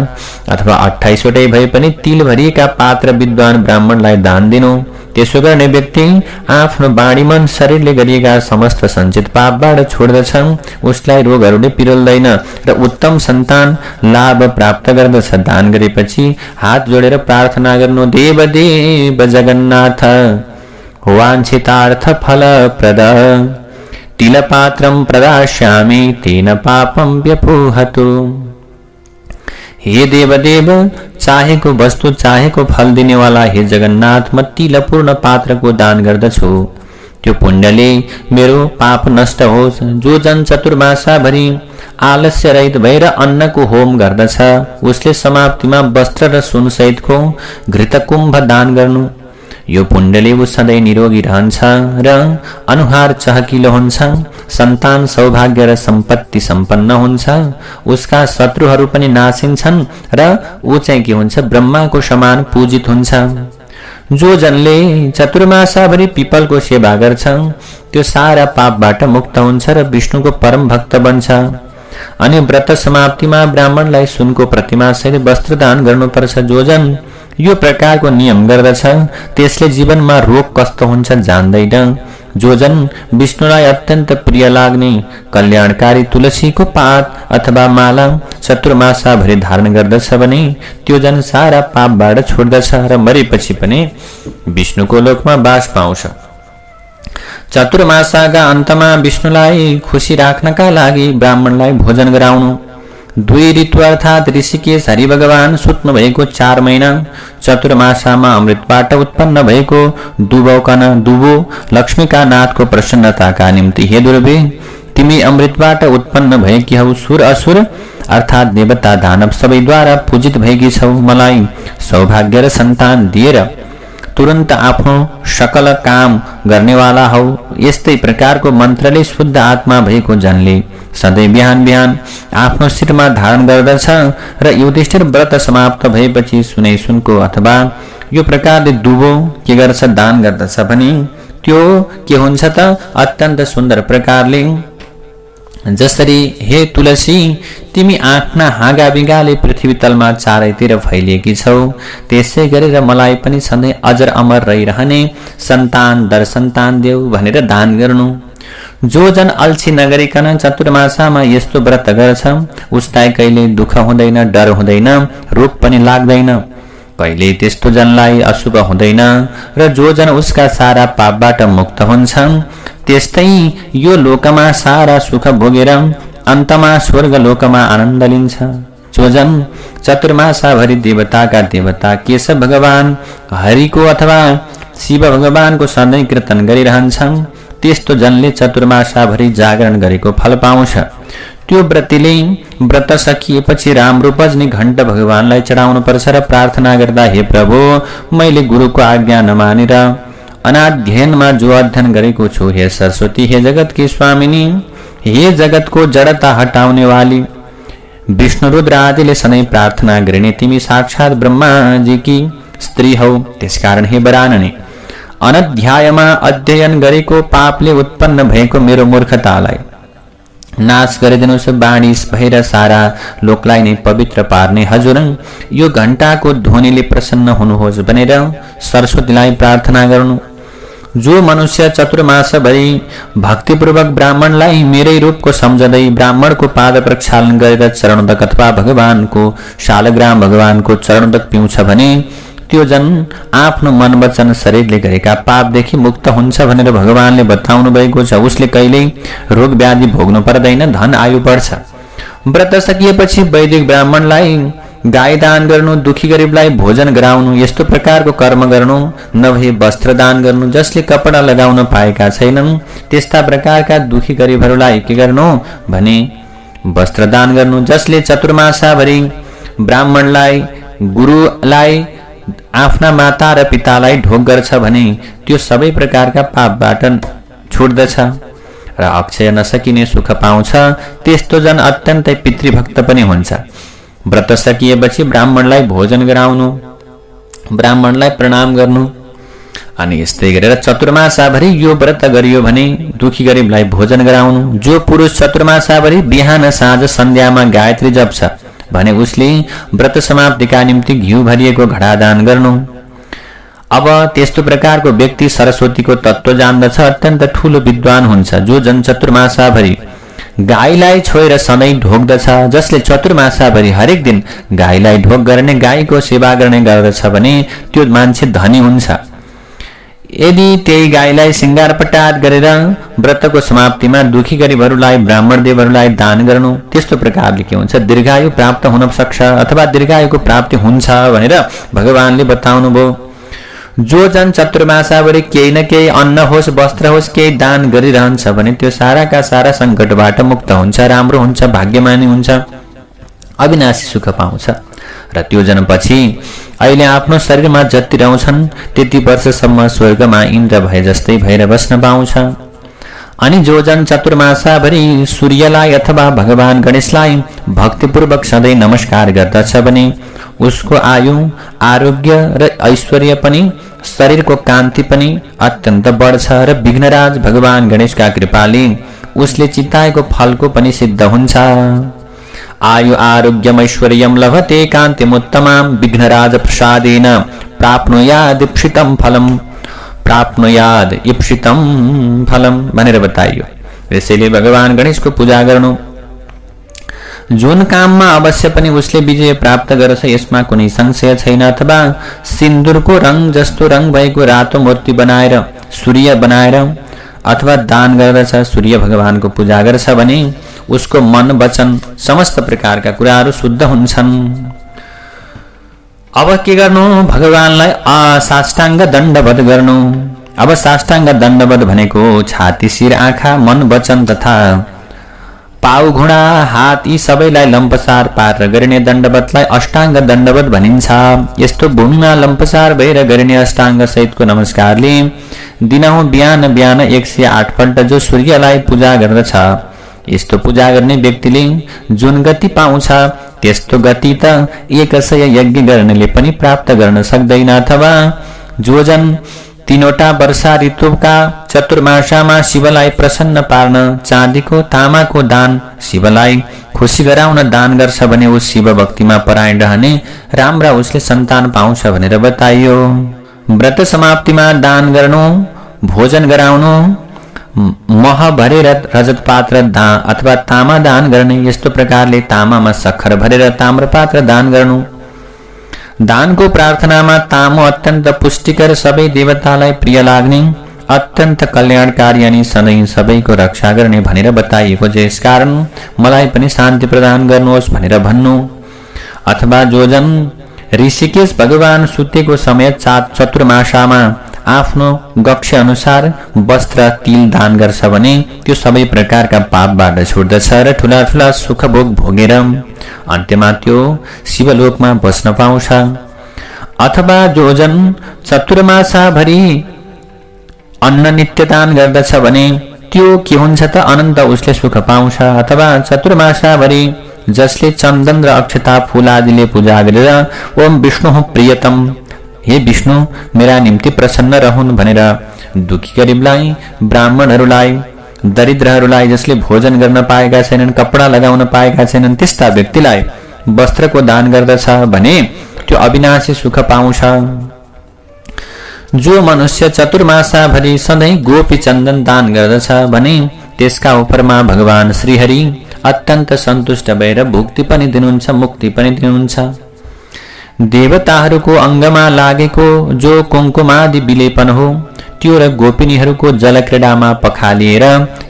अथवा 28वटै भए पनि तिल भरिएका पात्र विद्वान ब्राह्मणलाई दान दिनु। त्यसो गर्ने व्यक्ति आफ्नो बाणी मन शरीरले गरिएका समस्त सञ्चित पापबाट छोड्दछ, उसलाई रोगहरूले पिरोल्दैन र उत्तम सन्तान लाभ प्राप्त गर्दछ। दान गरेपछि हात जोडेर प्रार्थना गर्नु। देव देव जगन्नाथ वाञ्छितार्थ फलप्रद तिलपात्रं प्रदास्यामि तेन पापं व्यपूहतु। हे देवदेव, चाहेको वस्तु चाहेको फल दिनेवाला हे जगन्नाथ, म तिलपूर्ण पात्रको दान गर्दछु। त्यो पुण्यले मेरो पाप नष्ट होस्। जो जन चतुर्मासाभरि आलस्य रहित भएर अन्नको होम गर्दछ उसले समाप्तिमा वस्त्र र सुन सहितको घृतकुम्भ दान गर्नु। यो पुण्यले ऊ सधैँ निरोगी रहन्छ र अनुहार चहकिलो हुन्छ। सन्तान सौभाग्य र सम्पत्ति सम्पन्न हुन्छ। उसका शत्रुहरू पनि नासिन्छन् र ऊ चाहिँ के हुन्छ, ब्रह्माको समान पूजित हुन्छ। जो जनले चतुर्मासाभरि पिपलको सेवा गर्छ त्यो सारा पापबाट मुक्त हुन्छ र विष्णुको परम भक्त बन्छ। अनि व्रत समाप्तिमा ब्राह्मणलाई सुनको प्रतिमा सहित वस्त्र दान गर्नुपर्छ। जो जन यो प्रकारको नियम गर्दछ त्यसले जीवनमा रोग कस्तो हुन्छ जान्दैन। जो जन विष्णुलाई अत्यन्त प्रिय लाग्ने कल्याणकारी तुलसीको पात अथवा माला चतुर्मासाभरि धारण गर्दछ भने त्यो जन सारा पापबाट छोड्दछ र मरेपछि पनि विष्णुको लोकमा बास पाउँछ। चतुर्मासाका अन्तमा विष्णुलाई खुसी राख्नका लागि ब्राह्मणलाई भोजन गराउनु। 2 ऋतु अर्थात ऋषिकेश हरि भगवान सुत्नु भएको 4 महिना चतुर्मासामा अमृतबाट उत्पन्न भएको दुबो लक्ष्मीका नाथको प्रसन्नताका निम्ति हे दुर्वे, तिमी अमृतबाट उत्पन्न भएकी हौ। सुर असुर अर्थात देवता दानव सबैद्वारा पूजित भएकी छौ। मलाई सौभाग्य र सन्तान दिएर तुरन्त आफ्नो सकल काम गर्नेवाला हौ। यस्तै प्रकारको मन्त्रले शुद्ध आत्मा भएको जनले सधैँ बिहान बिहान आफ्नो शिरमा धारण गर्दछ र युधिष्ठिर व्रत समाप्त भएपछि सुनै सुनको अथवा यो प्रकारले दुबो के गर्छ, दान गर्दछ भने त्यो के हुन्छ त अत्यन्त सुन्दर प्रकारले जसरी हे तुलसी तिमी आफ्ना हाँगा बिगाले पृथ्वी तलमा चारैतिर फैलिएकी छौ, त्यसै गरेर मलाई पनि सधैँ अजर अमर रहिरहने सन्तान दर सन्तान देऊ भनेर दान गर्नु। जो जन अल्छी नगरिकन चतुर्मासामा यस्तो व्रत गर्छ उसलाई कहिले दुःख हुँदैन, डर हुँदैन, रोग पनि लाग्दैन। कहिले त्यस्तो जनलाई अशुभ हुँदैन र जो जन उसका सारा पापबाट मुक्त हुन्छन् त्यस्तै यो लोकमा सारा सुख भोगेर अन्तमा स्वर्ग लोकमा आनन्द लिन्छ। जो जन चतुर्मासाभरि देवताका देवता केशव भगवान हरिको अथवा शिव भगवानको सधैँ कीर्तन गरिरहन्छन् त्यस्तो जनले चतुर्मासाभरि जागरण गरेको फल पाउँछ। त्यो व्रतीले व्रत सकिएपछि राम्रो बज्ने घण्ट भगवानलाई चढाउनु पर्छ र प्रार्थना गर्दा हे प्रभु, मैले गुरुको आज्ञा नमानेर अनाध्ययनमा जो अध्ययन गरेको छु, हे सरस्वती, हे जगतकी स्वामिनी, हे जगतको जडता हटाउने वाली विष्णु रुद्र आदिले सधैँ प्रार्थना गरिने तिमी साक्षात ब्रह्माजीकी स्त्री हौ। त्यसकारण हे वरानने, अनध्यायमा अध्ययन गरेको पापले उत्पन्न भएको मेरो मूर्खतालाई नाश गरिदिनुहोस्। बाणी भएर सारा लोकलाई नै पवित्र पार्ने हजुर यो घण्टाको ध्वनिले प्रसन्न हुनुहोस् भनेर सरस्वतीलाई प्रार्थना गर्नु। जो मनुष्य चतुर्मासभरि भक्तिपूर्वक ब्राह्मणलाई मेरै रूपको सम्झँदै ब्राह्मणको पाद प्रक्षालन गरेर चरणोदक अथवा भगवानको शालग्राम भगवानको चरणोदक पिउँछ भने त्यो जन आफ्नो मन वचन शरीरले गरेका पापदेखि मुक्त हुन्छ भनेर भगवानले बताउनु भएको छ। उसले कहिल्यै रोग व्याधि भोग्नु पर्दैन, धन आयु बढ्छ। व्रत सकिएपछि वैदिक ब्राह्मणलाई गाई दान गर्नु, दुखी गरिबलाई भोजन गराउनु, यस्तो प्रकारको कर्म गर्नु, नभए वस्त्र दान गर्नु, जसले कपडा लगाउन पाएका छैनन् त्यस्ता प्रकारका दुखी गरिबहरूलाई के गर्नु भने वस्त्र दान गर्नु, जसले चतुर्मासाभरि ब्राह्मणलाई गुरुलाई आफ्ना माता र पितालाई ढोग गर्छ भने त्यो सबै प्रकारका पापबाट छुट्दछ र अक्षय नसकिने सुख पाउँछ। त्यस्तो जन अत्यन्तै पितृभक्त पनि हुन्छ। व्रत सकिएपछि ब्राह्मणलाई भोजन गराउनु, ब्राह्मणलाई प्रणाम गर्नु, अनि यस्तै गरेर चतुर्मासाभरि यो व्रत गरियो भने दुखी गरिबलाई भोजन गराउनु। जो पुरुष चतुर्मासाभरि बिहान साँझ सन्ध्यामा गायत्री जप्छ भने उसले व्रत समाप्तिका निम्ति घिउ भरिएको घडा दान गर्नु। अब त्यस्तो प्रकारको व्यक्ति सरस्वतीको तत्त्व जान्दछ, अत्यन्त ठूलो विद्वान हुन्छ। जो जन चतुर्मासाभरि गाईलाई छोएर सधैँ ढोग्दछ, जसले चतुर्मासाभरि हरेक दिन गाईलाई ढोग गर्ने, गाईको सेवा गर्ने गर्दछ भने त्यो मान्छे धनी हुन्छ। यदि त्यही गाईलाई सिंगारपटार गरेर व्रतको समाप्तिमा दुखी गरिबहरूलाई ब्राह्मण देवहरूलाई दान गर्नु, त्यस्तो प्रकारले के हुन्छ दीर्घायु प्राप्त हुन सक्छ अथवा दीर्घायुको प्राप्ति हुन्छ भनेर भगवानले बताउनु भयो। जो जन चतुर्मासाभरि केही न केही अन्न होस् वस्त्र होस् केही दान गरिरहन्छ भने त्यो साराका सारा सङ्कटबाट मुक्त हुन्छ, राम्रो हुन्छ, भाग्यमानी हुन्छ, अविनाशी सुख पाउँछ र त्यो जनपछि अहिले आफ्नो शरीरमा जति रहन्छन् त्यति वर्षसम्म स्वर्गमा इन्द्र भए जस्तै भएर बस्न पाउँछ। अनि जो जन चतुर्मासाभरि सूर्यलाई अथवा भगवान गणेशलाई भक्तिपूर्वक सधैँ नमस्कार गर्दछ भने उसको आयु, आरोग्य र ऐश्वर्य पनि, शरीरको कान्ति पनि अत्यन्त बढ्छ र विघ्नराज भगवान गणेशका कृपाले उसले चिताएको फलको पनि सिद्ध हुन्छ। आयु आरोग्यम ऐश्वर्यम लभते कान्तिमुत्तमां विघ्नराज प्रसादेन प्राप्नुयाद इप्सितं फलम, प्राप्नुयाद इप्सितं फलम भनेर बताइयो। यसैले भगवान गणेशको पूजा गर्नु। जुन काममा अवश्य पनि उसले विजय प्राप्त गर्छ यसमा कुनै संशय छैन। अथवा सिन्दुरको रङ जस्तो रङ भएको रातो मूर्ति बनाएर, सूर्य बनाएर अथवा दान गर्दछ, सूर्य भगवानको पूजा गर्छ भने उसको मन वचन समस्त प्रकारका कुराहरू शुद्ध हुन्छन्। अब के गर्नु भगवानलाई साष्टाङ्ग दण्डवत गर्नु। अब साष्टाङ्ग दण्डवत भनेको छाती, शिर, आँखा, मन, वचन तथा पाउ, घुँडा, हात यी सबैलाई लम्पसार पारेर गरिने दण्डवतलाई अष्टाङ्ग दण्डवत भनिन्छ। यस्तो भूमिमा लम्पसार भएर गरिने अष्टाङ्ग सहितको नमस्कारले दिनहुँ बिहान बिहान 108 पल्ट जो सूर्यलाई पूजा गर्दछ, यस्तो पूजा गर्ने व्यक्तिले जुन गति पाउँछ त्यस्तो गति त 100 यज्ञ गर्नेले पनि प्राप्त गर्न सक्दैन। अथवा जो जन 3वटा वर्षा ऋतुका चतुर्मासामा शिवलाई प्रसन्न पार्न चाँदीको, तामाको दान, शिवलाई खुसी गराउन दान गर्छ भने उस शिव भक्तिमा परायण रहने राम्रा उसले सन्तान पाउँछ भनेर बताइयो। व्रत समाप्तिमा दान गर्नु, भोजन गराउनु, मह भरेर रजत पात्र दान अथवा तामा दान गर्ने। यस्तो प्रकारले तामामा सक्खर भरेर ताम्रपात्र दान गर्नु। दानको प्रार्थनामा तामो अत्यन्त पुष्टिकर, सबै देवतालाई प्रिय लाग्ने, अत्यन्त कल्याणकारी अनि सधैँ सबैको रक्षा गर्ने भनेर बताइएको छ। यसकारण मलाई पनि शान्ति प्रदान गर्नुहोस् भनेर भन्नु। अथवा जो जन ऋषिकेश भगवान सुतेको समय चतुर्मासामा आफ्नो गक्ष्य अनुसार वस्त्र, तिल दान गर्छ भने त्यो सबै प्रकारका पापबाट छुट्दछ र ठुला ठुला सुख भोग भोगेर अन्त्यमा त्यो शिवलोकमा बस्न पाउँछ। अथवा जो जन चतुर्मासाभरि अन्न नित्य दान गर्दछ भने त्यो के हुन्छ त अनन्त उसले सुख पाउँछ। अथवा चतुर्मासाभरि जसले चन्दन र अक्षता फूल आदिले पूजा गरेर ओम विष्णु प्रियतम, हे विष्णु मेरा निम्ति प्रसन्न रहन् भनेर दुखी गरिबलाई, ब्राह्मणहरूलाई, दरिद्रहरूलाई, जसले भोजन गर्न पाएका छैनन्, कपडा लगाउन पाएका छैनन्, त्यस्ता व्यक्तिलाई वस्त्रको दान गर्दछ भने त्यो अविनाशी सुख पाउँछ। जो मनुष्य चतुर्मासाभरि सधैँ गोपी चन्दन दान गर्दछ भने त्यसका उपरमा भगवान श्रीहरि अत्यन्त सन्तुष्ट भएर भुक्ति पनि दिनुहुन्छ, मुक्ति पनि दिनुहुन्छ। देवताहरूको अङ्गमा लागेको जो कुङ्कुमादि विलेपन हो त्यो र गोपिनीहरूको जलक्रीडामा पखालिएर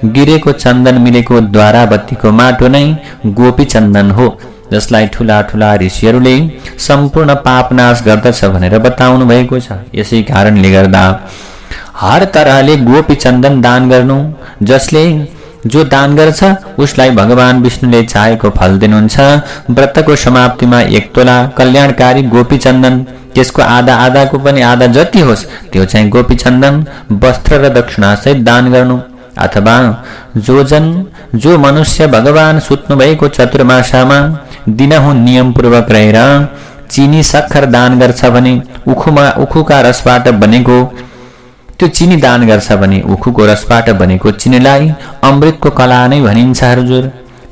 गिरेको चन्दन मिलेको द्वारावतीको माटो नै गोपी चन्दन हो जसलाई ठूला ठूला ऋषिहरूले सम्पूर्ण पाप नाश गर्दछ भनेर बताउनु भएको छ। यसै कारणले गर्दा हर तरहले गोपी चन्दन दान गर्नु, जसले जो दान गर्छ उसलाई भगवान विष्णुले चाहेको फल दिनुहुन्छ। व्रतको समाप्तिमा 1 तोला कल्याणकारी गोपी चन्दन, त्यसको आधा आधाको पनि आधा जति होस् त्यो चाहिँ गोपी चन्दन वस्त्र र दक्षिणा सहित दान गर्नु। अथवा जो मनुष्य भगवान सुत्नु भएको चतुर्मासामा दिनहुँ नियमपूर्वक रहेर चिनी सक्खर दान गर्छ भने उखुका रसबाट बनेको त्यो चिनी दान गर्छ भने उखुको रसबाट बनेको चिनीलाई अमृतको कला नै भनिन्छ हजुर।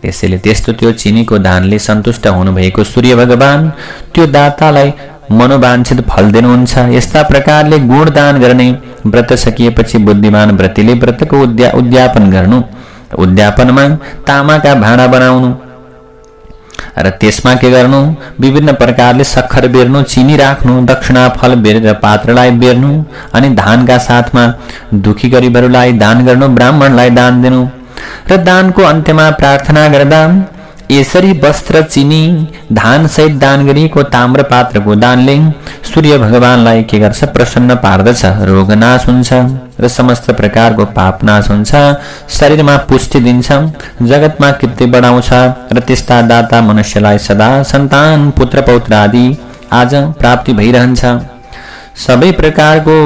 त्यसैले त्यस्तो त्यो चिनीको दानले सन्तुष्ट हुनुभएको सूर्य भगवान त्यो दातालाई मनोवाञ्छित फल दिनुहुन्छ। यस्ता प्रकारले गुण दान गर्ने व्रत सकिएपछि बुद्धिमान व्रतीले व्रतको उद्यापन गर्नु, उद्यापनमा तामाका भाँडा बनाउनु र त्यसमा के गर्नु, विभिन्न प्रकारले सक्खर बेर्नु, चिनी राख्नु, दक्षिणा फल बेरेर पात्रलाई बेर्नु अनि धानका साथमा दुखी गरिबहरूलाई दान गर्नु, ब्राह्मणलाई दान दिनु र दानको अन्त्यमा प्रार्थना गर्दा यसरी वस्त्र चिनी धान सहित दान गरिएको ताम्र पात्रको दानले सूर्य भगवानलाई के गर्छ, प्रसन्न पार्दछ। रोग नाश हुन्छ र समस्त प्रकारको पाप नाश हुन्छ, शरीरमा पुष्टि दिन्छ, जगतमा कीर्ति बढाउँछ र त्यस्ता दाता मनुष्यलाई सदा सन्तान पुत्र पौत्र आदि आज प्राप्ति भइरहन्छ। सबै प्रकारको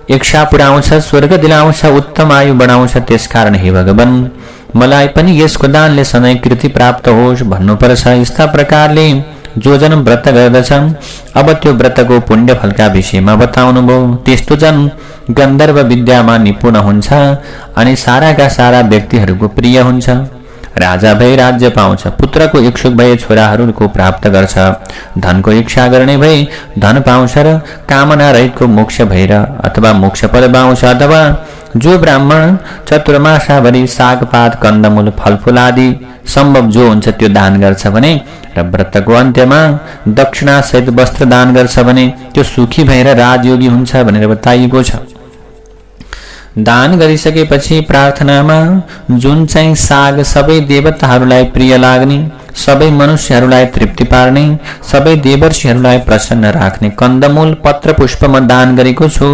इच्छा पुर्याउँछ, स्वर्ग दिलाउँछ, उत्तम आयु बढाउँछ। त्यसकारण हे भगवान मलाई पनि यसको दानले सधैँ कृति प्राप्त होस् भन्नुपर्छ। यस्ता प्रकारले जो जन व्रत गर्दछ अब त्यो व्रतको पुण्य फलका विषयमा बताउनु भयो। त्यस्तो जन गन्धर्व विद्यामा निपुण हुन्छ अनि साराका सारा व्यक्तिहरूको प्रिय हुन्छ। राजा भई राज्य पाउँछ, पुत्रको इच्छुक भए छोराहरूको प्राप्त गर्छ, धनको इच्छा गर्ने भए धन पाउँछ र कामना रहितको मोक्ष भएर अथवा मोक्ष पद पाउँछ। अथवा जो ब्राह्मण चतुर्मासाभरि सागपात कन्दमूल फलफूल आदि सम्भव जो हुन्छ त्यो दान गर्छ भने र व्रतको अन्त्यमा दक्षिणा सहित वस्त्र दान गर्छ भने त्यो सुखी भएर राजयोगी हुन्छ भनेर बताइएको छ। दान गरिसकेपछि प्रार्थनामा जुन चाहिँ साग सबै देवताहरूलाई प्रिय लाग्ने, सबै मनुष्यहरूलाई तृप्ति पार्ने, सबै देवर्षिहरूलाई प्रसन्न राख्ने कन्दमूल पत्र पुष्प म दान गरेको छु।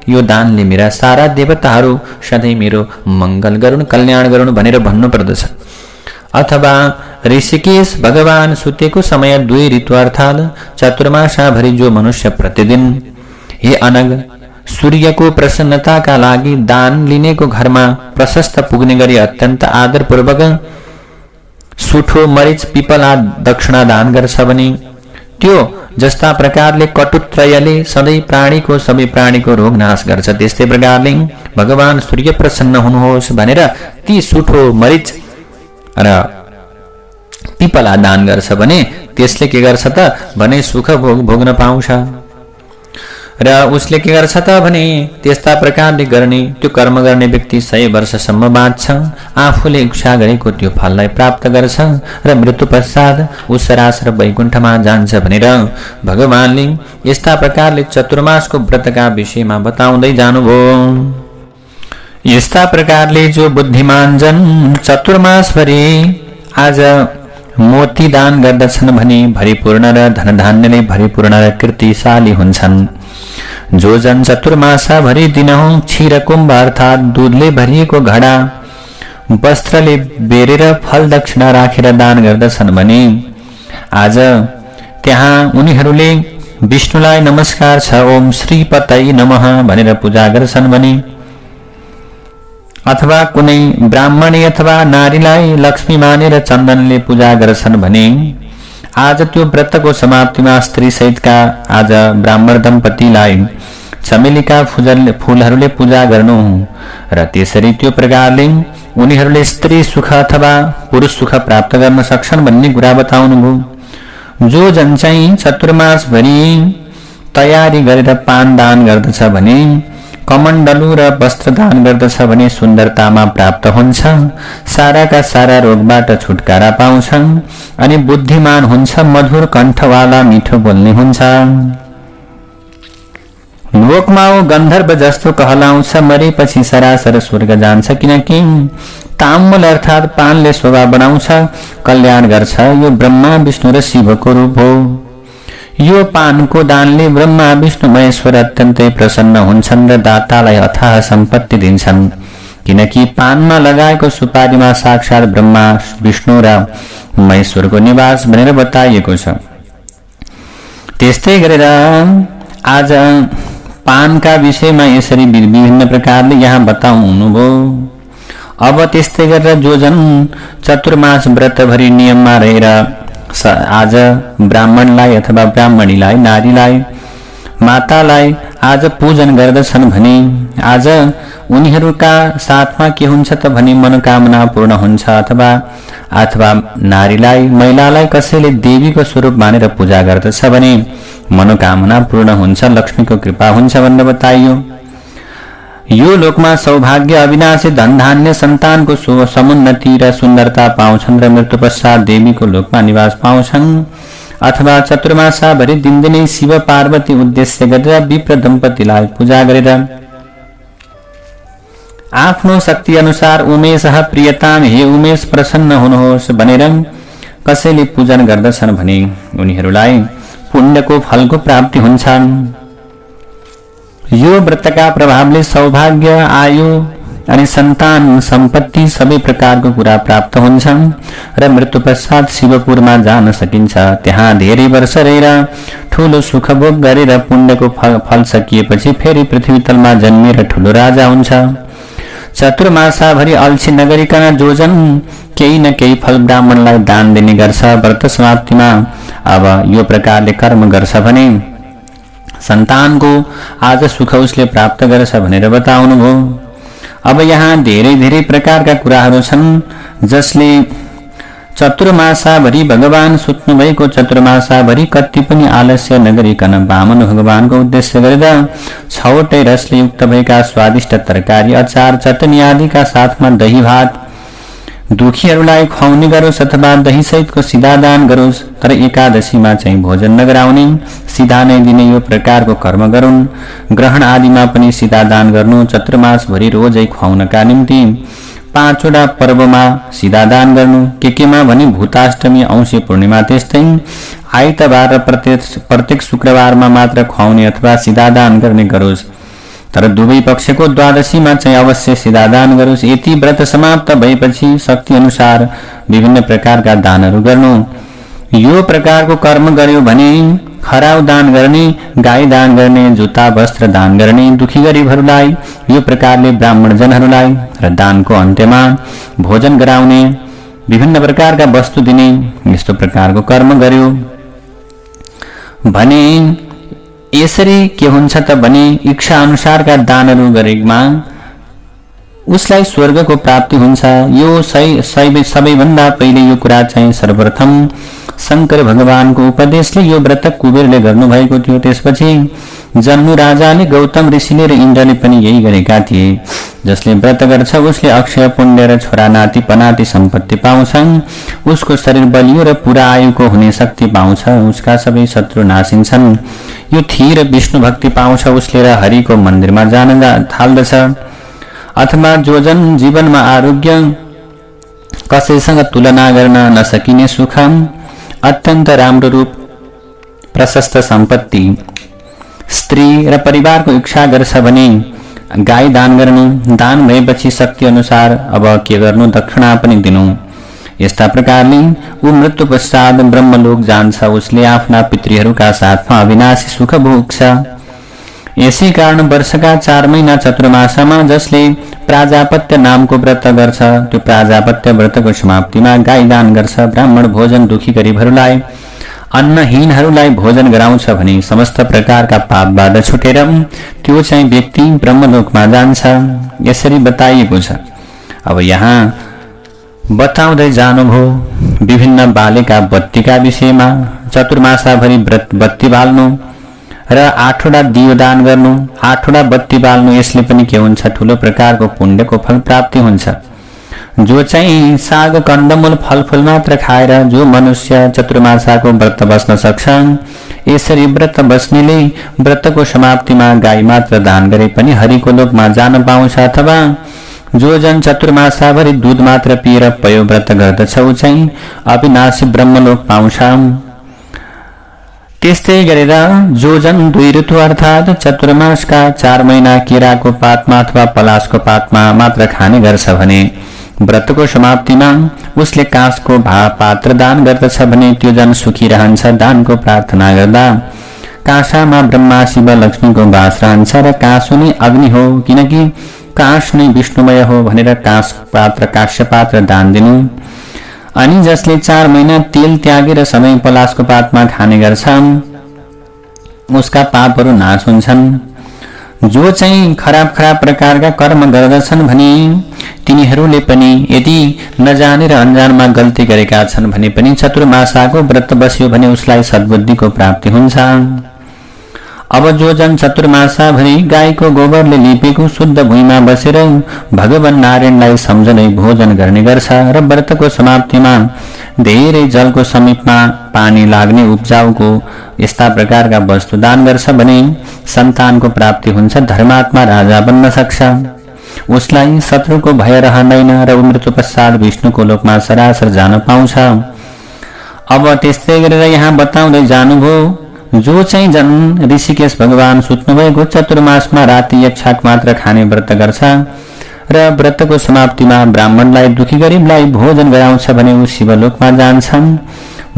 यो दानले मेरा सारा देवताहरू सधैँ मेरो मङ्गल गरून्, कल्याण गरून् भनेर भन्नु पर्दछ। अथवा ऋषिकेश भगवान सुतेको समय 2 ऋतु अर्थात् चतुर्मासाभरि जो मनुष्य प्रतिदिन हे अनग सूर्यको प्रसन्नताका लागि दान लिनेको घरमा प्रशस्त पुग्ने गरी अत्यन्त आदरपूर्वक सुठो मरिच पिपला दक्षिणा दान गर्छ भने त्यो जस्ता प्रकारले कटुत्रयले सबै प्राणीको रोग नाश गर्छ। त्यस्तै प्रकारले भगवान सूर्य प्रसन्न हुनुहोस् भनेर ती सुठो मरिच र पिपला दान गर्छ भने त्यसले के गर्छ त भने सुख भोग्न पाउँछ र उसले के गर्छ त भने त्यस्ता प्रकारले गर्ने त्यो कर्म गर्ने व्यक्ति 100 वर्षसम्म बाँच्छ, आफूले इच्छा गरेको त्यो फललाई प्राप्त गर्छ र मृत्यु पश्चात ऊ सरासर वैकुण्ठमा जान्छ भनेर भगवानले यस्ता प्रकारले चतुर्मासको व्रतका विषयमा बताउँदै जानुभयो। यस्ता प्रकारले जो बुद्धिमान जन चतुर्मासभरि आज मोती दान गर्दछन् भने भरिपूर्ण र धनधान्यले भरिपूर्ण र कीर्तिशाली हुन्छन्। जो जन चतुर्मासाभरि दिनहुँ क्षीर कुम्भ अर्थात् दूधले भरिएको घडा वस्त्रले बेरेर फल दक्षिणा राखेर दान गर्दछन् भने आज त्यहाँ उनीहरूले विष्णुलाई नमस्कार छ ओम श्रीपतये नमः भनेर पूजा गर्छन् भने अथवा कुनै ब्राह्मणी अथवा नारीलाई लक्ष्मी मानेर चन्दनले पूजा गर्छन् भने आज त्यो व्रतको समाप्तिमा स्त्री सहितका आज ब्राह्मण दम्पतिलाई चमेलीका फूलहरूले पूजा गर्नु र त्यसरी त्यो प्रकारले उनीहरूले स्त्री सुख अथवा पुरुष सुख प्राप्त गर्न सक्छन् भन्ने कुरा बताउनु भयो। जो जन चाहिँ चतुर्मासभरि तयारी गरेर पान दान गर्दछ भने कमण्डलु र वस्त्र दान गर्दछ भने सुन्दरतामा प्राप्त हुन्छ, साराका सारा रोगबाट छुटकारा पाउँछ अनि बुद्धिमान हुन्छ, मधुर कण्ठवाला मिठो बोल्ने हुन्छ। लोकमा गन्धर्व जस्तो कहलाउँछ, मरेपछि सरासर स्वर्ग जान्छ किनकि ताम्बूल अर्थात् पानले शोभा बढाउँछ, कल्याण गर्छ। यो ब्रह्मा विष्णु र शिवको रूप हो। यो पानको दानले ब्रह्मा विष्णु महेश्वर अत्यन्तै प्रसन्न हुन्छन् र दातालाई अथाह सम्पत्ति दिन्छन्, किनकि पानमा लगाएको सुपारीमा साक्षात् ब्रह्मा विष्णु र महेश्वरको निवास भनेर बताइएको छ। त्यस्तै गरेर आज पानका विषयमा यसरी विभिन्न प्रकारले यहाँ बताउनुभयो। अब त्यस्तै गरेर जो जन चतुर्मास व्रतभरि नियममा रहेर आज ब्राह्मणलाई अथवा ब्राह्मणीलाई, नारीलाई, मातालाई आज पूजन गर्दछन् भने आज उनीहरूका साथमा के हुन्छ त भने मनोकामना पूर्ण हुन्छ। अथवा नारीलाई, महिलालाई कसैले देवीको स्वरूप मानेर पूजा गर्दछ भने मनोकामना पूर्ण हुन्छ, लक्ष्मीको कृपा हुन्छ भनेर बताइयो। यो लोकमा सौभाग्य, अविनाशी धनधान्य, सन्तानको समुन्नति र सुन्दरता पाउँछन् र मृत्यु पश्चात देवीको लोकमा निवास पाउँछन्। अथवा चतुर्मासाभरि दिनदिनै शिव पार्वती उद्देश्य गरेर विप्र दम्पतिलाई पूजा गरेर आफ्नो शक्ति अनुसार उमेश प्रियताम, हे उमेश प्रसन्न हुनुहोस् भनेर कसैले पूजन गर्दछन् भने उनीहरूलाई पुण्यको फलको प्राप्ति हुन्छ। यो व्रतका प्रभावले सौभाग्य, आयु अनि सन्तान, सम्पत्ति सबै प्रकारको कुरा प्राप्त हुन्छ र मृत्यु पश्चात शिवपुरमा जान सकिन्छ। त्यहाँ धेरै वर्ष रहेर ठूलो सुख भोग गरेर पुण्यको फल सकिएपछि फेरि पृथ्वी तलमा जन्मिएर ठूलो राजा हुन्छ। चतुर्मासाभरि अल्छी नगरिकन जो जन केही न केही फल ब्राह्मणलाई दान दिने गर्छ, व्रत समाप्तिमा अब यो प्रकारले कर्म गर्छ भने सन्तानको आज सुख उसले प्राप्त गर्छ भनेर बताउनुभयो। अब यहाँ धेरै धेरै प्रकारका कुराहरू छन् जसले चतुर्मासाभरि भगवान सुत्नु भएको चतुर्मासाभरि कति पनि आलस्य नगरिकन वामन भगवानको उद्देश्य गरेर 6वटै रसले युक्त भएका स्वादिष्ट तरकारी, अचार, चटनी आदिका साथमा दही भात दुखीहरूलाई खुवाउने गरोस् अथवा दही सहितको सिधा दान गरोस्। तर एकादशीमा चाहिँ भोजन नगराउने, सिधा नै दिने यो प्रकारको कर्म गरून्। ग्रहण आदिमा पनि सिधा दान गर्नु, चतुर्मासभरि रोजै खुवाउनका निम्ति 5वटा पर्वमा सिधा दान गर्नु। केमा भने भूताष्टमी, औँसी पूर्णिमा, त्यस्तै आइतबार र प्रत्येक शुक्रबारमा मात्र खुवाउने अथवा सिधा दान गर्ने गरोस्। तर दुवै पक्षको द्वादशीमा चाहिँ अवश्य सिधा दान गरोस्। यति व्रत समाप्त भएपछि शक्ति अनुसार विभिन्न प्रकारका दानहरू गर्नु। यो प्रकारको कर्म गर्यो भने खराउ दान गर्ने, गाई दान गर्ने, जुत्ता वस्त्र दान गर्ने, दुखी गरिबहरूलाई यो प्रकारले ब्राह्मण जनहरूलाई र दानको अन्त्यमा भोजन गराउने, विभिन्न प्रकारका वस्तु दिने, यस्तो प्रकारको कर्म गर्यो भने यसरी के हुन्छ त भने इच्छा अनुसारका दानहरू गरेमा उसलाई स्वर्गको प्राप्ति हुन्छ। यो सबैभन्दा पहिले यो कुरा चाहिँ सर्वप्रथम शंकर भगवानको उपदेशले यो व्रत कुबेरले गर्नुभएको थियो। त्यसपछि जन्नु राजाले, गौतम ऋषिले र इन्द्रले पनि यही गरेका थिए। जसले व्रत गर्छ उसले अक्षय पुण्य र छोरा नाति पनाति सम्पत्ति पाउँछन्। उसको शरीर बलियो र पूरा आयुको हुने शक्ति पाउँछ। उसका सबै शत्रु नासिन्छन्। यो थिर विष्णु भक्ति पाउँछ उसले र हरिको मन्दिरमा जान थाल्दछ। अथवा जो जन जीवनमा आरोग्य, कसैसँग तुलना गर्न नसकिने सुख, अत्यन्त राम्रो रूप, प्रशस्त सम्पत्ति, स्त्री र परिवारको इच्छा गर्छ भने गाई दान गर्नु। दान भएपछि शक्ति अनुसार अब के गर्नु, दक्षिणा पनि दिनु। यस्ता प्रकारले ऊ मृत्यु पश्चात ब्रह्मलोक जान्छ। उसले आफ्ना पितृहरूका साथमा अविनाशी सुख भोग्छ। यसै कारण वर्षका 4 महिना चतुर्मासमा जसले प्राजापत्य नामको व्रत गर्छ त्यो प्राजापत्य व्रतको समाप्तिमा गाई दान गर्छ। ब्राह्मण भोजन दुखी गरिबहरूलाई, अन्नहीनहरूलाई भोजन गराउँछ भने समस्त प्रकारका पापबाट छुटेर त्यो चाहिँ व्यक्ति ब्रह्मलोकमा जान्छ। यसरी बताइएको छ। अब यहाँ बताउँदै जानुभयो विभिन्न बालेका बत्तीका विषयमा। चतुर्मासाभरि बत्ती बाल्नु र 8वटा दियो दान गर्नु, 8वटा बत्ती बाल्नु। यसले पनि के हुन्छ, ठूलो प्रकारको पुण्यको फल प्राप्ति हुन्छ। जो चाहिँ साग कन्दमूल फलफूल मात्र खाएर जो मनुष्य चतुर्मासाको व्रत बस्न सक्छ, यसरी व्रत बस्नेले व्रतको समाप्तिमा गाई मात्र दान गरे पनि हरिको लोकमा जान पाउँछ। अथवा जो जन चतुर्मासाभरि दूध मात्र पिएर पयो व्रत गर्दछ ऊ चाहिँ अविनाशी ब्रह्मलोक पाउँछ। त्यस्तै गरेर जो जन 2 ऋतु अर्थात चतुर्मासका 4 महिना केराको पातमा अथवा पलासको पातमा मात्र खाने गर्छ भने व्रतको समाप्तिमा उसले काँसको पात्र दान गर्दछ भने त्यो जन सुखी रहन्छ। दानको प्रार्थना गर्दा काँसामा ब्रह्मा शिव लक्ष्मीको वास रहन्छ र काँसो नै अग्नि हो, किनकि काँस नै विष्णुमय हो भनेर काँस पात्र काँस्य पात्र दान दिनु। अनि जसले 4 महिना तेल त्यागेर समय पलासको पातमा खाने गर्छ उसका पापहरू नाश हुन्छन्। जो चाहिँ खराब प्रकारका कर्म गर्दछन् भने तिनीहरूले पनि यदि नजानेर अनजानमा गल्ती गरेका छन् भने पनि चतुर्मासाको व्रत बस्यो भने उसलाई सद्बुद्धिको प्राप्ति हुन्छ। अब जो जन चतुर्मासाभरि गाईको गोबरले लिपेको शुद्ध भुइँमा बसेर भगवान नारायणलाई सम्झँदै भोजन गर्ने गर्छ र व्रतको समाप्तिमा धेरै जलको समीपमा पानी लाग्ने उब्जाउको यस्ता प्रकारका वस्तु दान गर्छ भने सन्तानको प्राप्ति हुन्छ, धर्मात्मा राजा बन्न सक्छ, उसलाई शत्रुको भय रहँदैन र मृत्यु पश्चात विष्णुको लोकमा सरासर जान पाउँछ। अब त्यस्तै गरेर यहाँ बताउँदै जानुभयो जो चाहिँ जन ऋषिकेश भगवान सुत्नुभएको चतुर्मासमा राति 1 छाक मात्र खाने व्रत गर्छ र व्रतको समाप्तिमा ब्राह्मणलाई दुखी गरिबलाई भोजन गराउँछ भने ऊ शिवलोकमा जान्छ।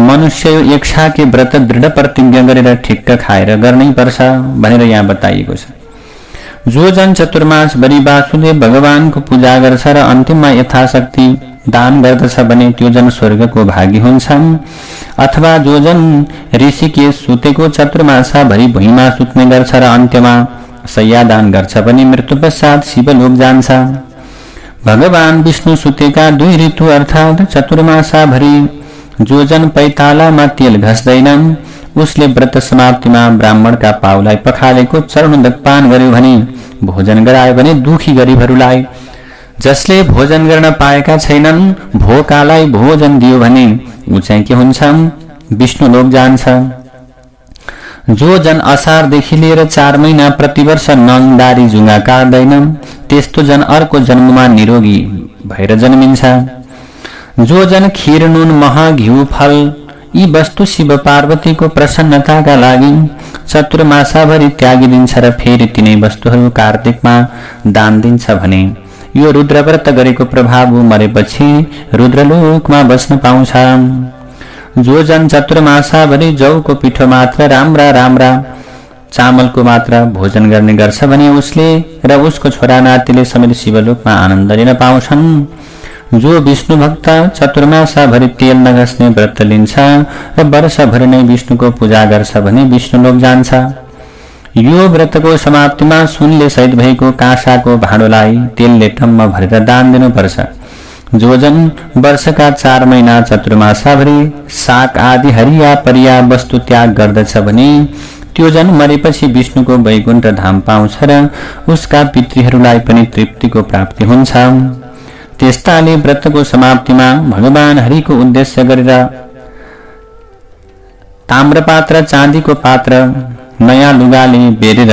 मनुष्य यो 1 छाके व्रत दृढ प्रतिज्ञा गरेर ठिक्क खाएर गर्नै पर्छ भनेर यहाँ बताइएको छ। जो जन चतुर्मास भरि वासुदेव भगवानको पूजा गर्छ र अन्तिममा यथाशक्ति दान गर्दछ भने त्यो जन स्वर्गको भागी हुन्छ। अथवा जो जन ऋषिकेश सुतेको चतुर्मासा भरि भुइँमा सुत्ने गर्छ र अन्त्यमा शय्या दान गर्छ भने मृत्यु पश्चात शिवलोक जान्छ। भगवान विष्णु सुतेका 2 ऋतु अर्थात चतुर्मासा भरि जो जन पैतालामा तेल घस्दैनन् उसले व्रत समाप्तिमा ब्राह्मणका पाउलाई पखालेको चरणोदक पान गर्यो भने भोजन गरायो भने दुखी गरिबहरूलाई जसले भोजन गर्न पाएका छैनन् भोकालाई भोजन दियो भने ऊ चाहिँ के हुन्छ विष्णु लोक जान्छ। जो जन असारदेखि लिएर 4 महिना प्रतिवर्ष नङ दारी जुङ्गा काट्दैनन् त्यस्तो जन अर्को जन्ममा निरोगी भएर जन्मिन्छ। जो जन खीर नुन मह घिउ फल यी वस्तु शिव पार्वतीको प्रसन्नताका लागि चतुर्मासाभरि त्यागिदिन्छ र फेरि तिनै वस्तुहरू कार्तिकमा दान दिन्छ भने यो रुद्रव्रत गरेको प्रभाव मरेपछि रुद्रलोकमा बस्न पाउँछ। जो जन चतुर्मासाभरि जौको पिठो मात्र राम्रा चामलको मात्र भोजन गर्ने गर्छ भने उसले र उसको छोरा नातिले समेत शिवलोकमा आनन्द लिन पाउँछन्। जो विष्णु भक्त चतुर्मासाभरि तेल नघस्ने व्रत लिन्छ र वर्षभरि नै विष्णुको पूजा गर्छ भने विष्णुलोक जान्छ। यो व्रतको समाप्तिमा सुनले सहित भएको काँसाको भाँडोलाई तेलले टम्म भरेर दान दिनुपर्छ। जो जन वर्षका 4 महिना चतुर्मासाभरि साग आदि हरिया परिया वस्तु त्याग गर्दछ भने त्यो जन मरेपछि विष्णुको वैकुण्ठ धाम पाउँछ र उसका पितृहरूलाई पनि तृप्तिको प्राप्ति हुन्छ। त्यस्ताले व्रतको समाप्तिमा भगवान हरिको उद्देश्य गरेर ताम्रपात्र चाँदीको पात्र नयाँ लुगाले बेरेर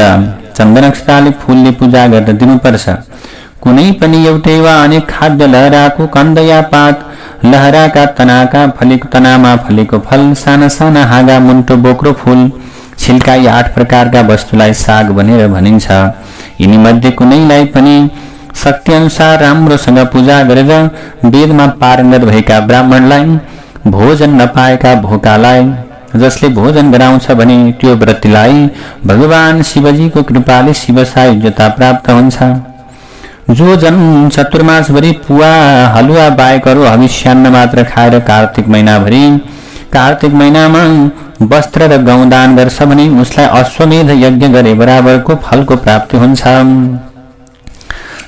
चन्दनक्षताले फूलले पूजा गर्दा दिनुपर्छ। कुनै पनि एउटै वा अनेक खाद्य लहराको कन्द या पात लहराका तनाका फलेको तनामा फलेको फल साना साना हाँगा मुन्टो बोक्रो फूल छिल्का यी 8 प्रकारका वस्तुलाई साग भनेर भनिन्छ। यिनी मध्ये कुनैलाई पनि शक्ति अनुसार राम्रोसँग पूजा गरेर वेदमा पारङ्गत भएका ब्राह्मणलाई भोजन नपाएका भोकालाई जसले भोजन गराउँछ भने त्यो व्रतीलाई भगवान शिवजीको कृपाले शिवसायुज्यता प्राप्त हुन्छ। जो जन चतुर्मासभरि पुवा हलुवा बाहेक अरू हविष्यान्न मात्र खाएर कार्तिक महिनामा वस्त्र र गहुँ दान गर्छ भने उसलाई अश्वमेध यज्ञ गरे बराबरको फलको प्राप्ति हुन्छ।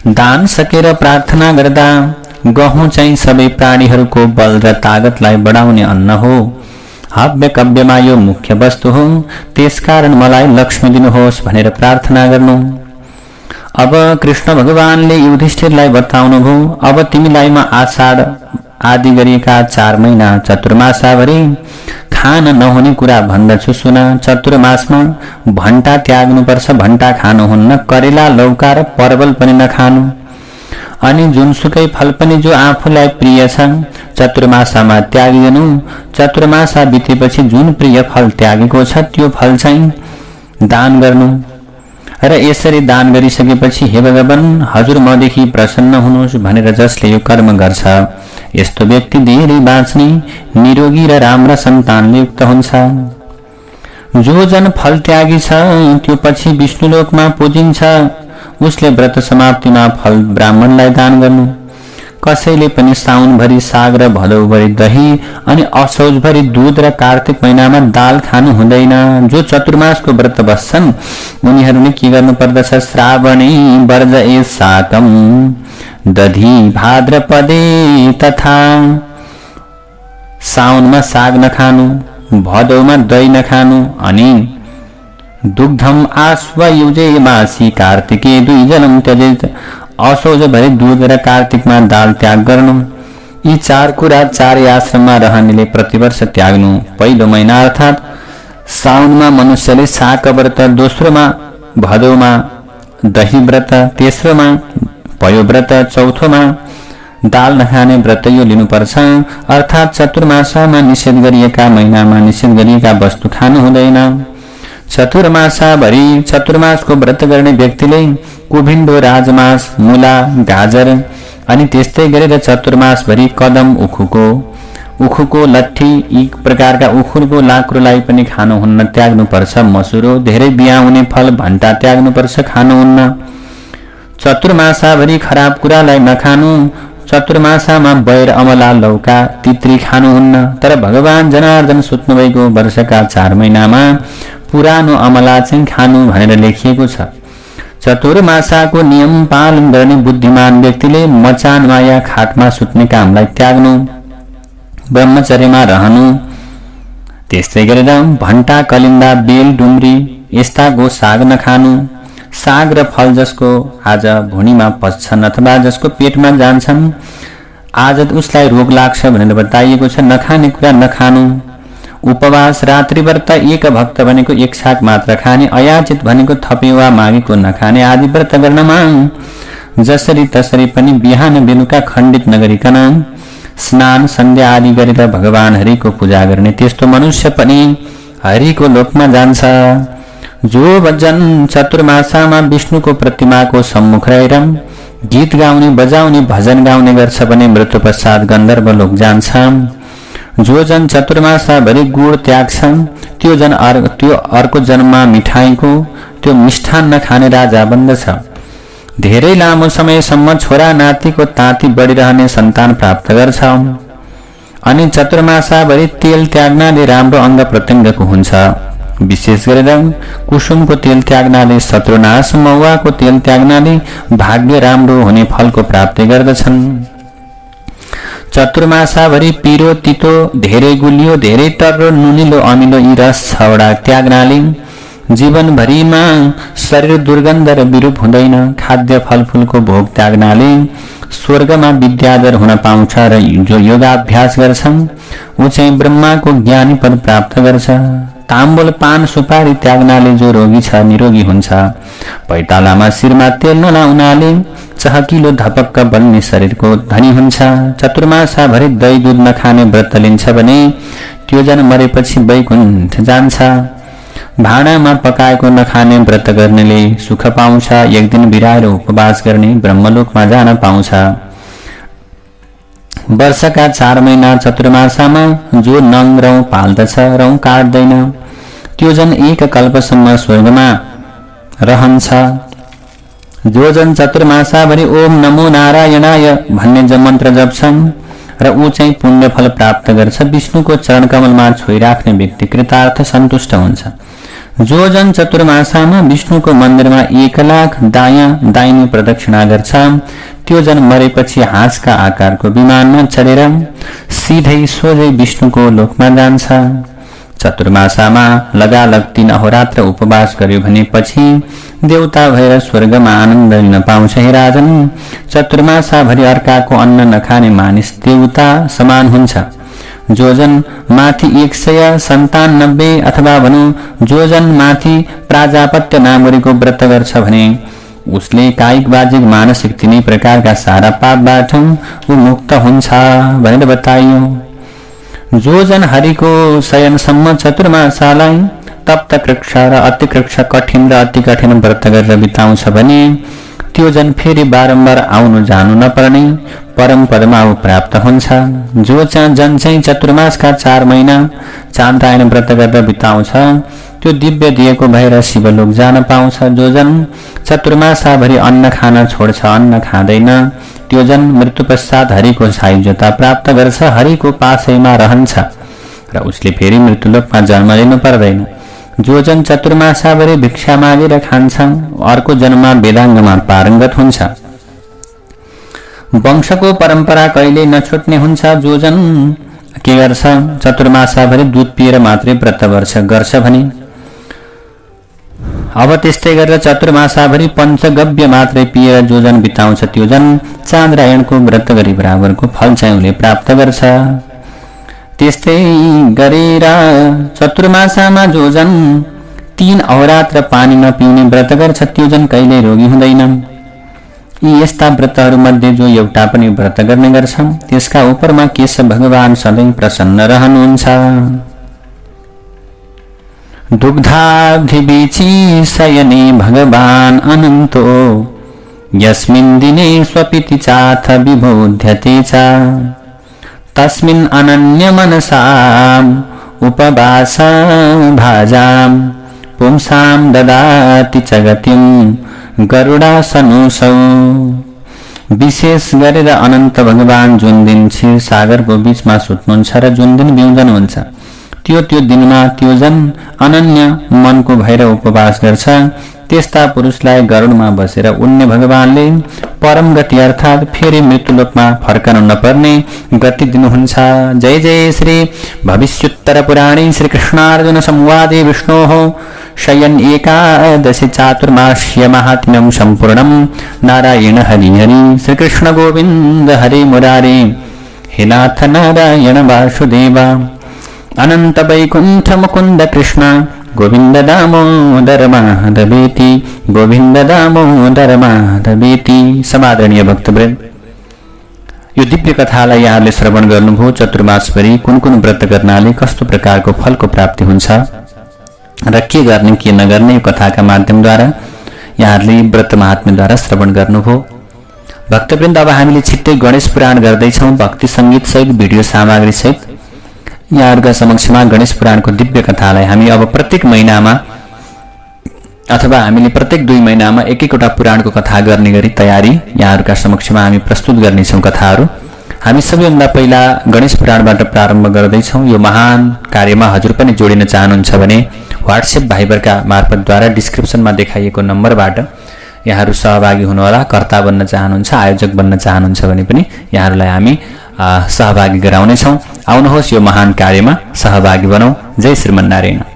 दान सकेर प्रार्थना गर्दा गहुँ चाहिँ सबै प्राणीहरूको बल र तागतलाई बढाउने अन्न हो। हव्य कव्यमा यो मुख्य वस्तु हो, त्यसकारण मलाई लक्ष्मी दिनुहोस् भनेर प्रार्थना गर्नु। अब कृष्ण भगवानले युधिष्ठिरलाई बताउनु भयो, अब तिमीलाई म आषाढ आदि गरिएका 4 महिना चतुर्मासाभरि खान नहुने कुरा भन्दछु सुन। चतुर्मासमा भण्टा त्याग्नुपर्छ, भण्टा खानुहुन्न, करेला लौका र परवल पनि नखानु। अनि जुनसुकै फल पनि जो आफूलाई प्रिय छ चतुर्मासामा त्यागिदिनु। चतुर्मासा बितेपछि जुन प्रिय फल त्यागेको छ त्यो फल चाहिँ दान गर्नु। र यसरी दान गरिसकेपछि हे भगवान हजुर मदेखि प्रसन्न हुनुहोस् भनेर जसले यो कर्म गर्छ यस्तो व्यक्ति धेरै बाँच्ने निरोगी र राम्रा सन्तानले युक्त हुन्छ। जो जन फल त्यागी छ त्यो पछि विष्णुलोकमा पुजिन्छ। उसले व्रत समाप्तिमा फल ब्राह्मणलाई दान गर्नु। कसैले पनि साउनभरि साग र भदौभरि दही अनि असौजभरि दूध र कार्तिक महिनामा दाल खानु हुँदैन। जो चतुर्मासको व्रत बस्छन् उनीहरूले के गर्नु पर्दछ? श्रावणे वर्जये साकम दधी भाद्रपदे तथा। साउनमा साग नखानु, भदौमा दही नखानु अनि दुग्धम आश्वयुजे मासी कार्तिके द्विजलम त्यजेत। असौजभरि दूध र कार्तिकमा दाल त्याग गर्नु। यी चार कुरा चारै आश्रममा रहनेले प्रतिवर्ष त्याग्नु। पहिलो महिना अर्थात साउनमा मनुष्यले साग व्रत, दोस्रोमा भदौमा दही व्रत, तेस्रोमा पयो व्रत, चौथोमा दाल नखाने व्रत यो लिनुपर्छ। अर्थात चतुर्मासामा निषेध गरिएका महिनामा निषेध गरिएका वस्तु खानु हुँदैन। चतुर्मासाभरि चतुर्मासको व्रत गर्ने व्यक्तिले कुभिन्डो, राजमास, मुला, गाजर अनि त्यस्तै गरेर चतुर्मासभरि कदम, उखुको लट्ठी यी प्रकारका उखुको लाक्रोलाई पनि खानुहुन्न, त्याग्नुपर्छ। मसुरो, धेरै बिहाउने फल, भण्टा त्याग्नुपर्छ, खानुहुन्न। चतुर्मासाभरि खराब कुरालाई नखानु। चतुर्मासामा बैर, अमला, लौका, तित्री खानुहुन्न। तर भगवान जनार्दन सुत्नुभएको वर्षका 4 महिनामा पुरानो अमला चाहिँ खानु भनेर लेखिएको छ। चतुर्मासाको नियम पालन गर्ने बुद्धिमान व्यक्तिले मचान माया खाटमा सुत्ने कामलाई त्याग्नु, ब्रह्मचर्यमा रहनु। त्यस्तै गरेर भण्टा, कलिन्दा, बेल, डुम्री यस्ताको साग नखानु। साग र फल जसको आज भुँडीमा पस्छन् अथवा जसको पेटमा जान्छन् आज उसलाई रोग लाग्छ भनेर बताइएको छ, नखाने कुरा नखानु। उपवास, रात्रि व्रत, एक भक्त भनेको एक साग मात्र खाने, अयाचित भनेको थपे वा मागेको नखाने आदि व्रत गर्नमा जसरी तसरी पनि बिहान बेलुका खण्डित नगरिकन स्नान सन्ध्या आदि गरेर भगवान हरिको पूजा गर्ने त्यस्तो मनुष्य पनि हरिको लोकमा जान्छ। जो भजन चतुर्मासामा विष्णुको प्रतिमाको सम्मुख रहेर गीत गाउने, बजाउने, भजन गाउने गर्छ भने मृत्यु पश्चात गन्धर्व लोक जान्छ। जो जन चतुर्मासाभरि गुड त्याग्छन् त्यो अर्को जन्ममा मिठाईको त्यो मिष्ठान नखाने राजा बन्दछ। धेरै लामो समयसम्म छोरा नातिको ताती बढिरहने सन्तान प्राप्त गर्छ। अनि चतुर्मासाभरि तेल त्याग्नाले राम्रो अंग प्रत्यङ्गको हुन्छ। विशेष गरेर कुसुमको तेल त्याग्नाले शत्रुनाश, महुवाको तेल त्याग्नाले भाग्य राम्रो हुने फलको प्राप्ति गर्दछन्। चतुर्मासाभरि पिरो, तितो, धेरै गुलियो, धेरै तर्रो, नुनिलो, अमिलो यी रस 6वटा त्याग्नाले जीवनभरिमा शरीर दुर्गन्ध र विरूप हुँदैन। खाद्य फलफुलको भोग त्याग्नाले स्वर्गमा विद्याधर हुन पाउँछ र जो योगाभ्यास गर्छन् ऊ चाहिँ ब्रह्माको ज्ञानी पद प्राप्त गर्छ। ताम्बुल, पान, सुपारी त्याग्नाले जो रोगी छ निरोगी हुन्छ। पैतालामा शिरमा तेल नलाउनाले चहकिलो धपक्क बन्ने शरीरको धनी हुन्छ। चतुर्मासाभरि दही दूध नखाने व्रत लिन्छ भने त्यो जन मरेपछि वैकुण्ठ जान्छ। भाँडामा पकाएको नखाने व्रत गर्नेले सुख पाउँछ। एक दिन बिराएर उपवास गर्ने ब्रह्मलोकमा जान पाउँछ। वर्षका 4 महिना चतुर्मासामा जो नङ रौँ पाल्दछ, रौँ काट्दैन, त्यो जन एक कल्पसम्म स्वर्गमा रहन्छ। जो जन चतुर्मासाभरि ओम नमो नारायणाय भन्ने मन्त्र जप्छन् र ऊ चाहिँ पुण्य फल प्राप्त गर्छ। विष्णुको चरण कमलमा छोइराख्ने व्यक्ति कृतार्थ सन्तुष्ट हुन्छ। जो जन चतुर्मासामा विष्णुको मन्दिरमा 1 लाख दायाँ दाहिने प्रदक्षिणा गर्छ त्यो जन मरेपछि हाँसका आकारको विमानमा चढेर सिधै सोझै विष्णुको लोकमा जान्छ। चतुर्मासामा लगालग 3 अहोरात्र उपवास गर्यो भने पछि देवता भएर स्वर्गमा आनन्द लिन पाउँछ। हे राजन, चतुर्मासाभरि अर्काको अन्न नखाने मानिस देवता समान हुन्छ। जो जन माथि 197 अथवा भनौं जो जन माथि प्राजापत्य नागरीको व्रत गर्छ भने उसले कायिक बाजिक मानसिक तिनै प्रकारका सारा पापबाट ऊ मुक्त हुन्छ भनेर बताइयो। जो जन हरिको शयनसम्म चतुर्मासालाई तप्त कृक्ष र अति कृक्ष कठिन र अति कठिन व्रत गरेर बिताउँछ भने त्यो जन फेरि बारम्बार आउनु जानु नपर्ने परम पदमा प्राप्त हुन्छ। जो जन चाहिँ चतुर्मासका 4 महिना चान्द्रायण व्रत गरेर बिताउँछ त्यो दिव्य दिएको भएर शिवलोक जान पाउँछ। जो जन चतुर्मासाभरि अन्न खान छोड्छ, अन्न खाँदैन, त्यो जन मृत्यु पश्चात हरिको सायुज्यता प्राप्त गर्छ, हरिको पासैमा रहन्छ र उसले फेरि मृत्युलोकमा जन्म लिनु पर्दैन। जो जन चतुर्मासाभरि भिक्षा मागेर खान्छ अर्को जन्ममा वेदाङ्गमा पारङ्गत हुन्छ। वंशको परम्परा कहिले नछुट्ने हुन्छ। जो जन के गर्छ चतुर्मासाभरि दूध पिएर मात्रै व्रत गर्छ भने अब त्यस्तै गरेर चतुर्मासाभरि पञ्चगव्य मात्रै पिएर जो जन बिताउँछ त्यो जन चान्द्रायणको व्रत गरी बराबरको फल चाहिँ उसले प्राप्त गर्छ। त्यस्तै गरेर चतुर्मासामा जो जन 3 अहोरात्र पानी नपिउने व्रत गर्छ त्यो जन कहिल्यै रोगी हुँदैन। यी यस्ता व्रतहरू मध्ये जो एउटा पनि व्रत गर्ने गर्छ त्यसका उपरमा केशव भगवान सधैँ प्रसन्न रहनुहुन्छ। दुग्धाब्धिबीची शयने भगवान अनन्तो यस्मिन् दिने स्वपिति चाथ विबोध्यते च तस्मिन् अनन्य मनसाम् उपवास भाजाम् पुंसां ददाति च गतिं गरुडासनोऽसौ। विशेष गरेर अनन्त भगवान जुन दिन क्षीर सागरको बीचमा सुत्नुहुन्छ र जुन दिन बिउँदनुहुन्छ त्यो दिनमा त्यो जन अनन्य मनको भएर उपवास गर्छ। त्यस्ता पुरुषलाई गरुडमा बसेर उड्ने भगवानले परम गति अर्थात फेरि मृत्युलोकमा फर्कनु नपर्ने गति दिनुहुन्छ। जय जय श्री भविष्योत्तर पुराणे श्री कृष्णार्जुन संवादे विष्णोः शयन एकादशी चातुर्मास्य महात्म्यं सम्पूर्णं। नारायण हरि हरि श्री कृष्ण गोविंद हरे मुरारे हे नाथ नारायण वासुदेव अनंत वैकुंठ मुकुंद कृष्ण गोविंद दामोदर माधवेति गोविंद दामोदर माधवेति। समादरणीय भक्तवृन्द, यो दिव्य कथालाई यहाँले श्रवण गर्नुभयो। चतुर्मासभरि कुन कुन व्रत गर्नाले कस्तो प्रकारको फलको प्राप्ति हुन्छ र के गर्ने के नगर्ने यो कथाका माध्यमद्वारा यहाँहरूले व्रत महात्म्यद्वारा श्रवण गर्नुभयो। भक्तवृन्द, अब हामीले छिट्टै गणेश पुराण गर्दैछौँ भक्ति सङ्गीत सहित भिडियो सामग्री सहित। यहाँहरूका समक्षमा गणेश पुराणको दिव्य कथालाई हामी अब प्रत्येक महिनामा अथवा हामीले प्रत्येक 2 महिनामा एक-एकवटा पुराणको कथा गर्ने गरी तयारी यहाँहरूका समक्षमा हामी प्रस्तुत गर्नेछौँ कथाहरू। हामी सबैभन्दा पहिला गणेश पुराणबाट प्रारम्भ गर्दैछौँ। यो महान कार्यमा हजुर पनि जोडिन चाहनुहुन्छ भने व्हाट्सएप भाइबरका मार्फतद्वारा डिस्क्रिप्सनमा देखाइएको नम्बरबाट यहाँहरू सहभागी हुनुहोला। कर्ता बन्न चाहनुहुन्छ, आयोजक बन्न चाहनुहुन्छ भने पनि यहाँहरूलाई हामी सहभागी गराउनेछौँ। आउनुहोस् यो महान कार्यमा सहभागी बनौँ। जय श्रीमन्नारायण।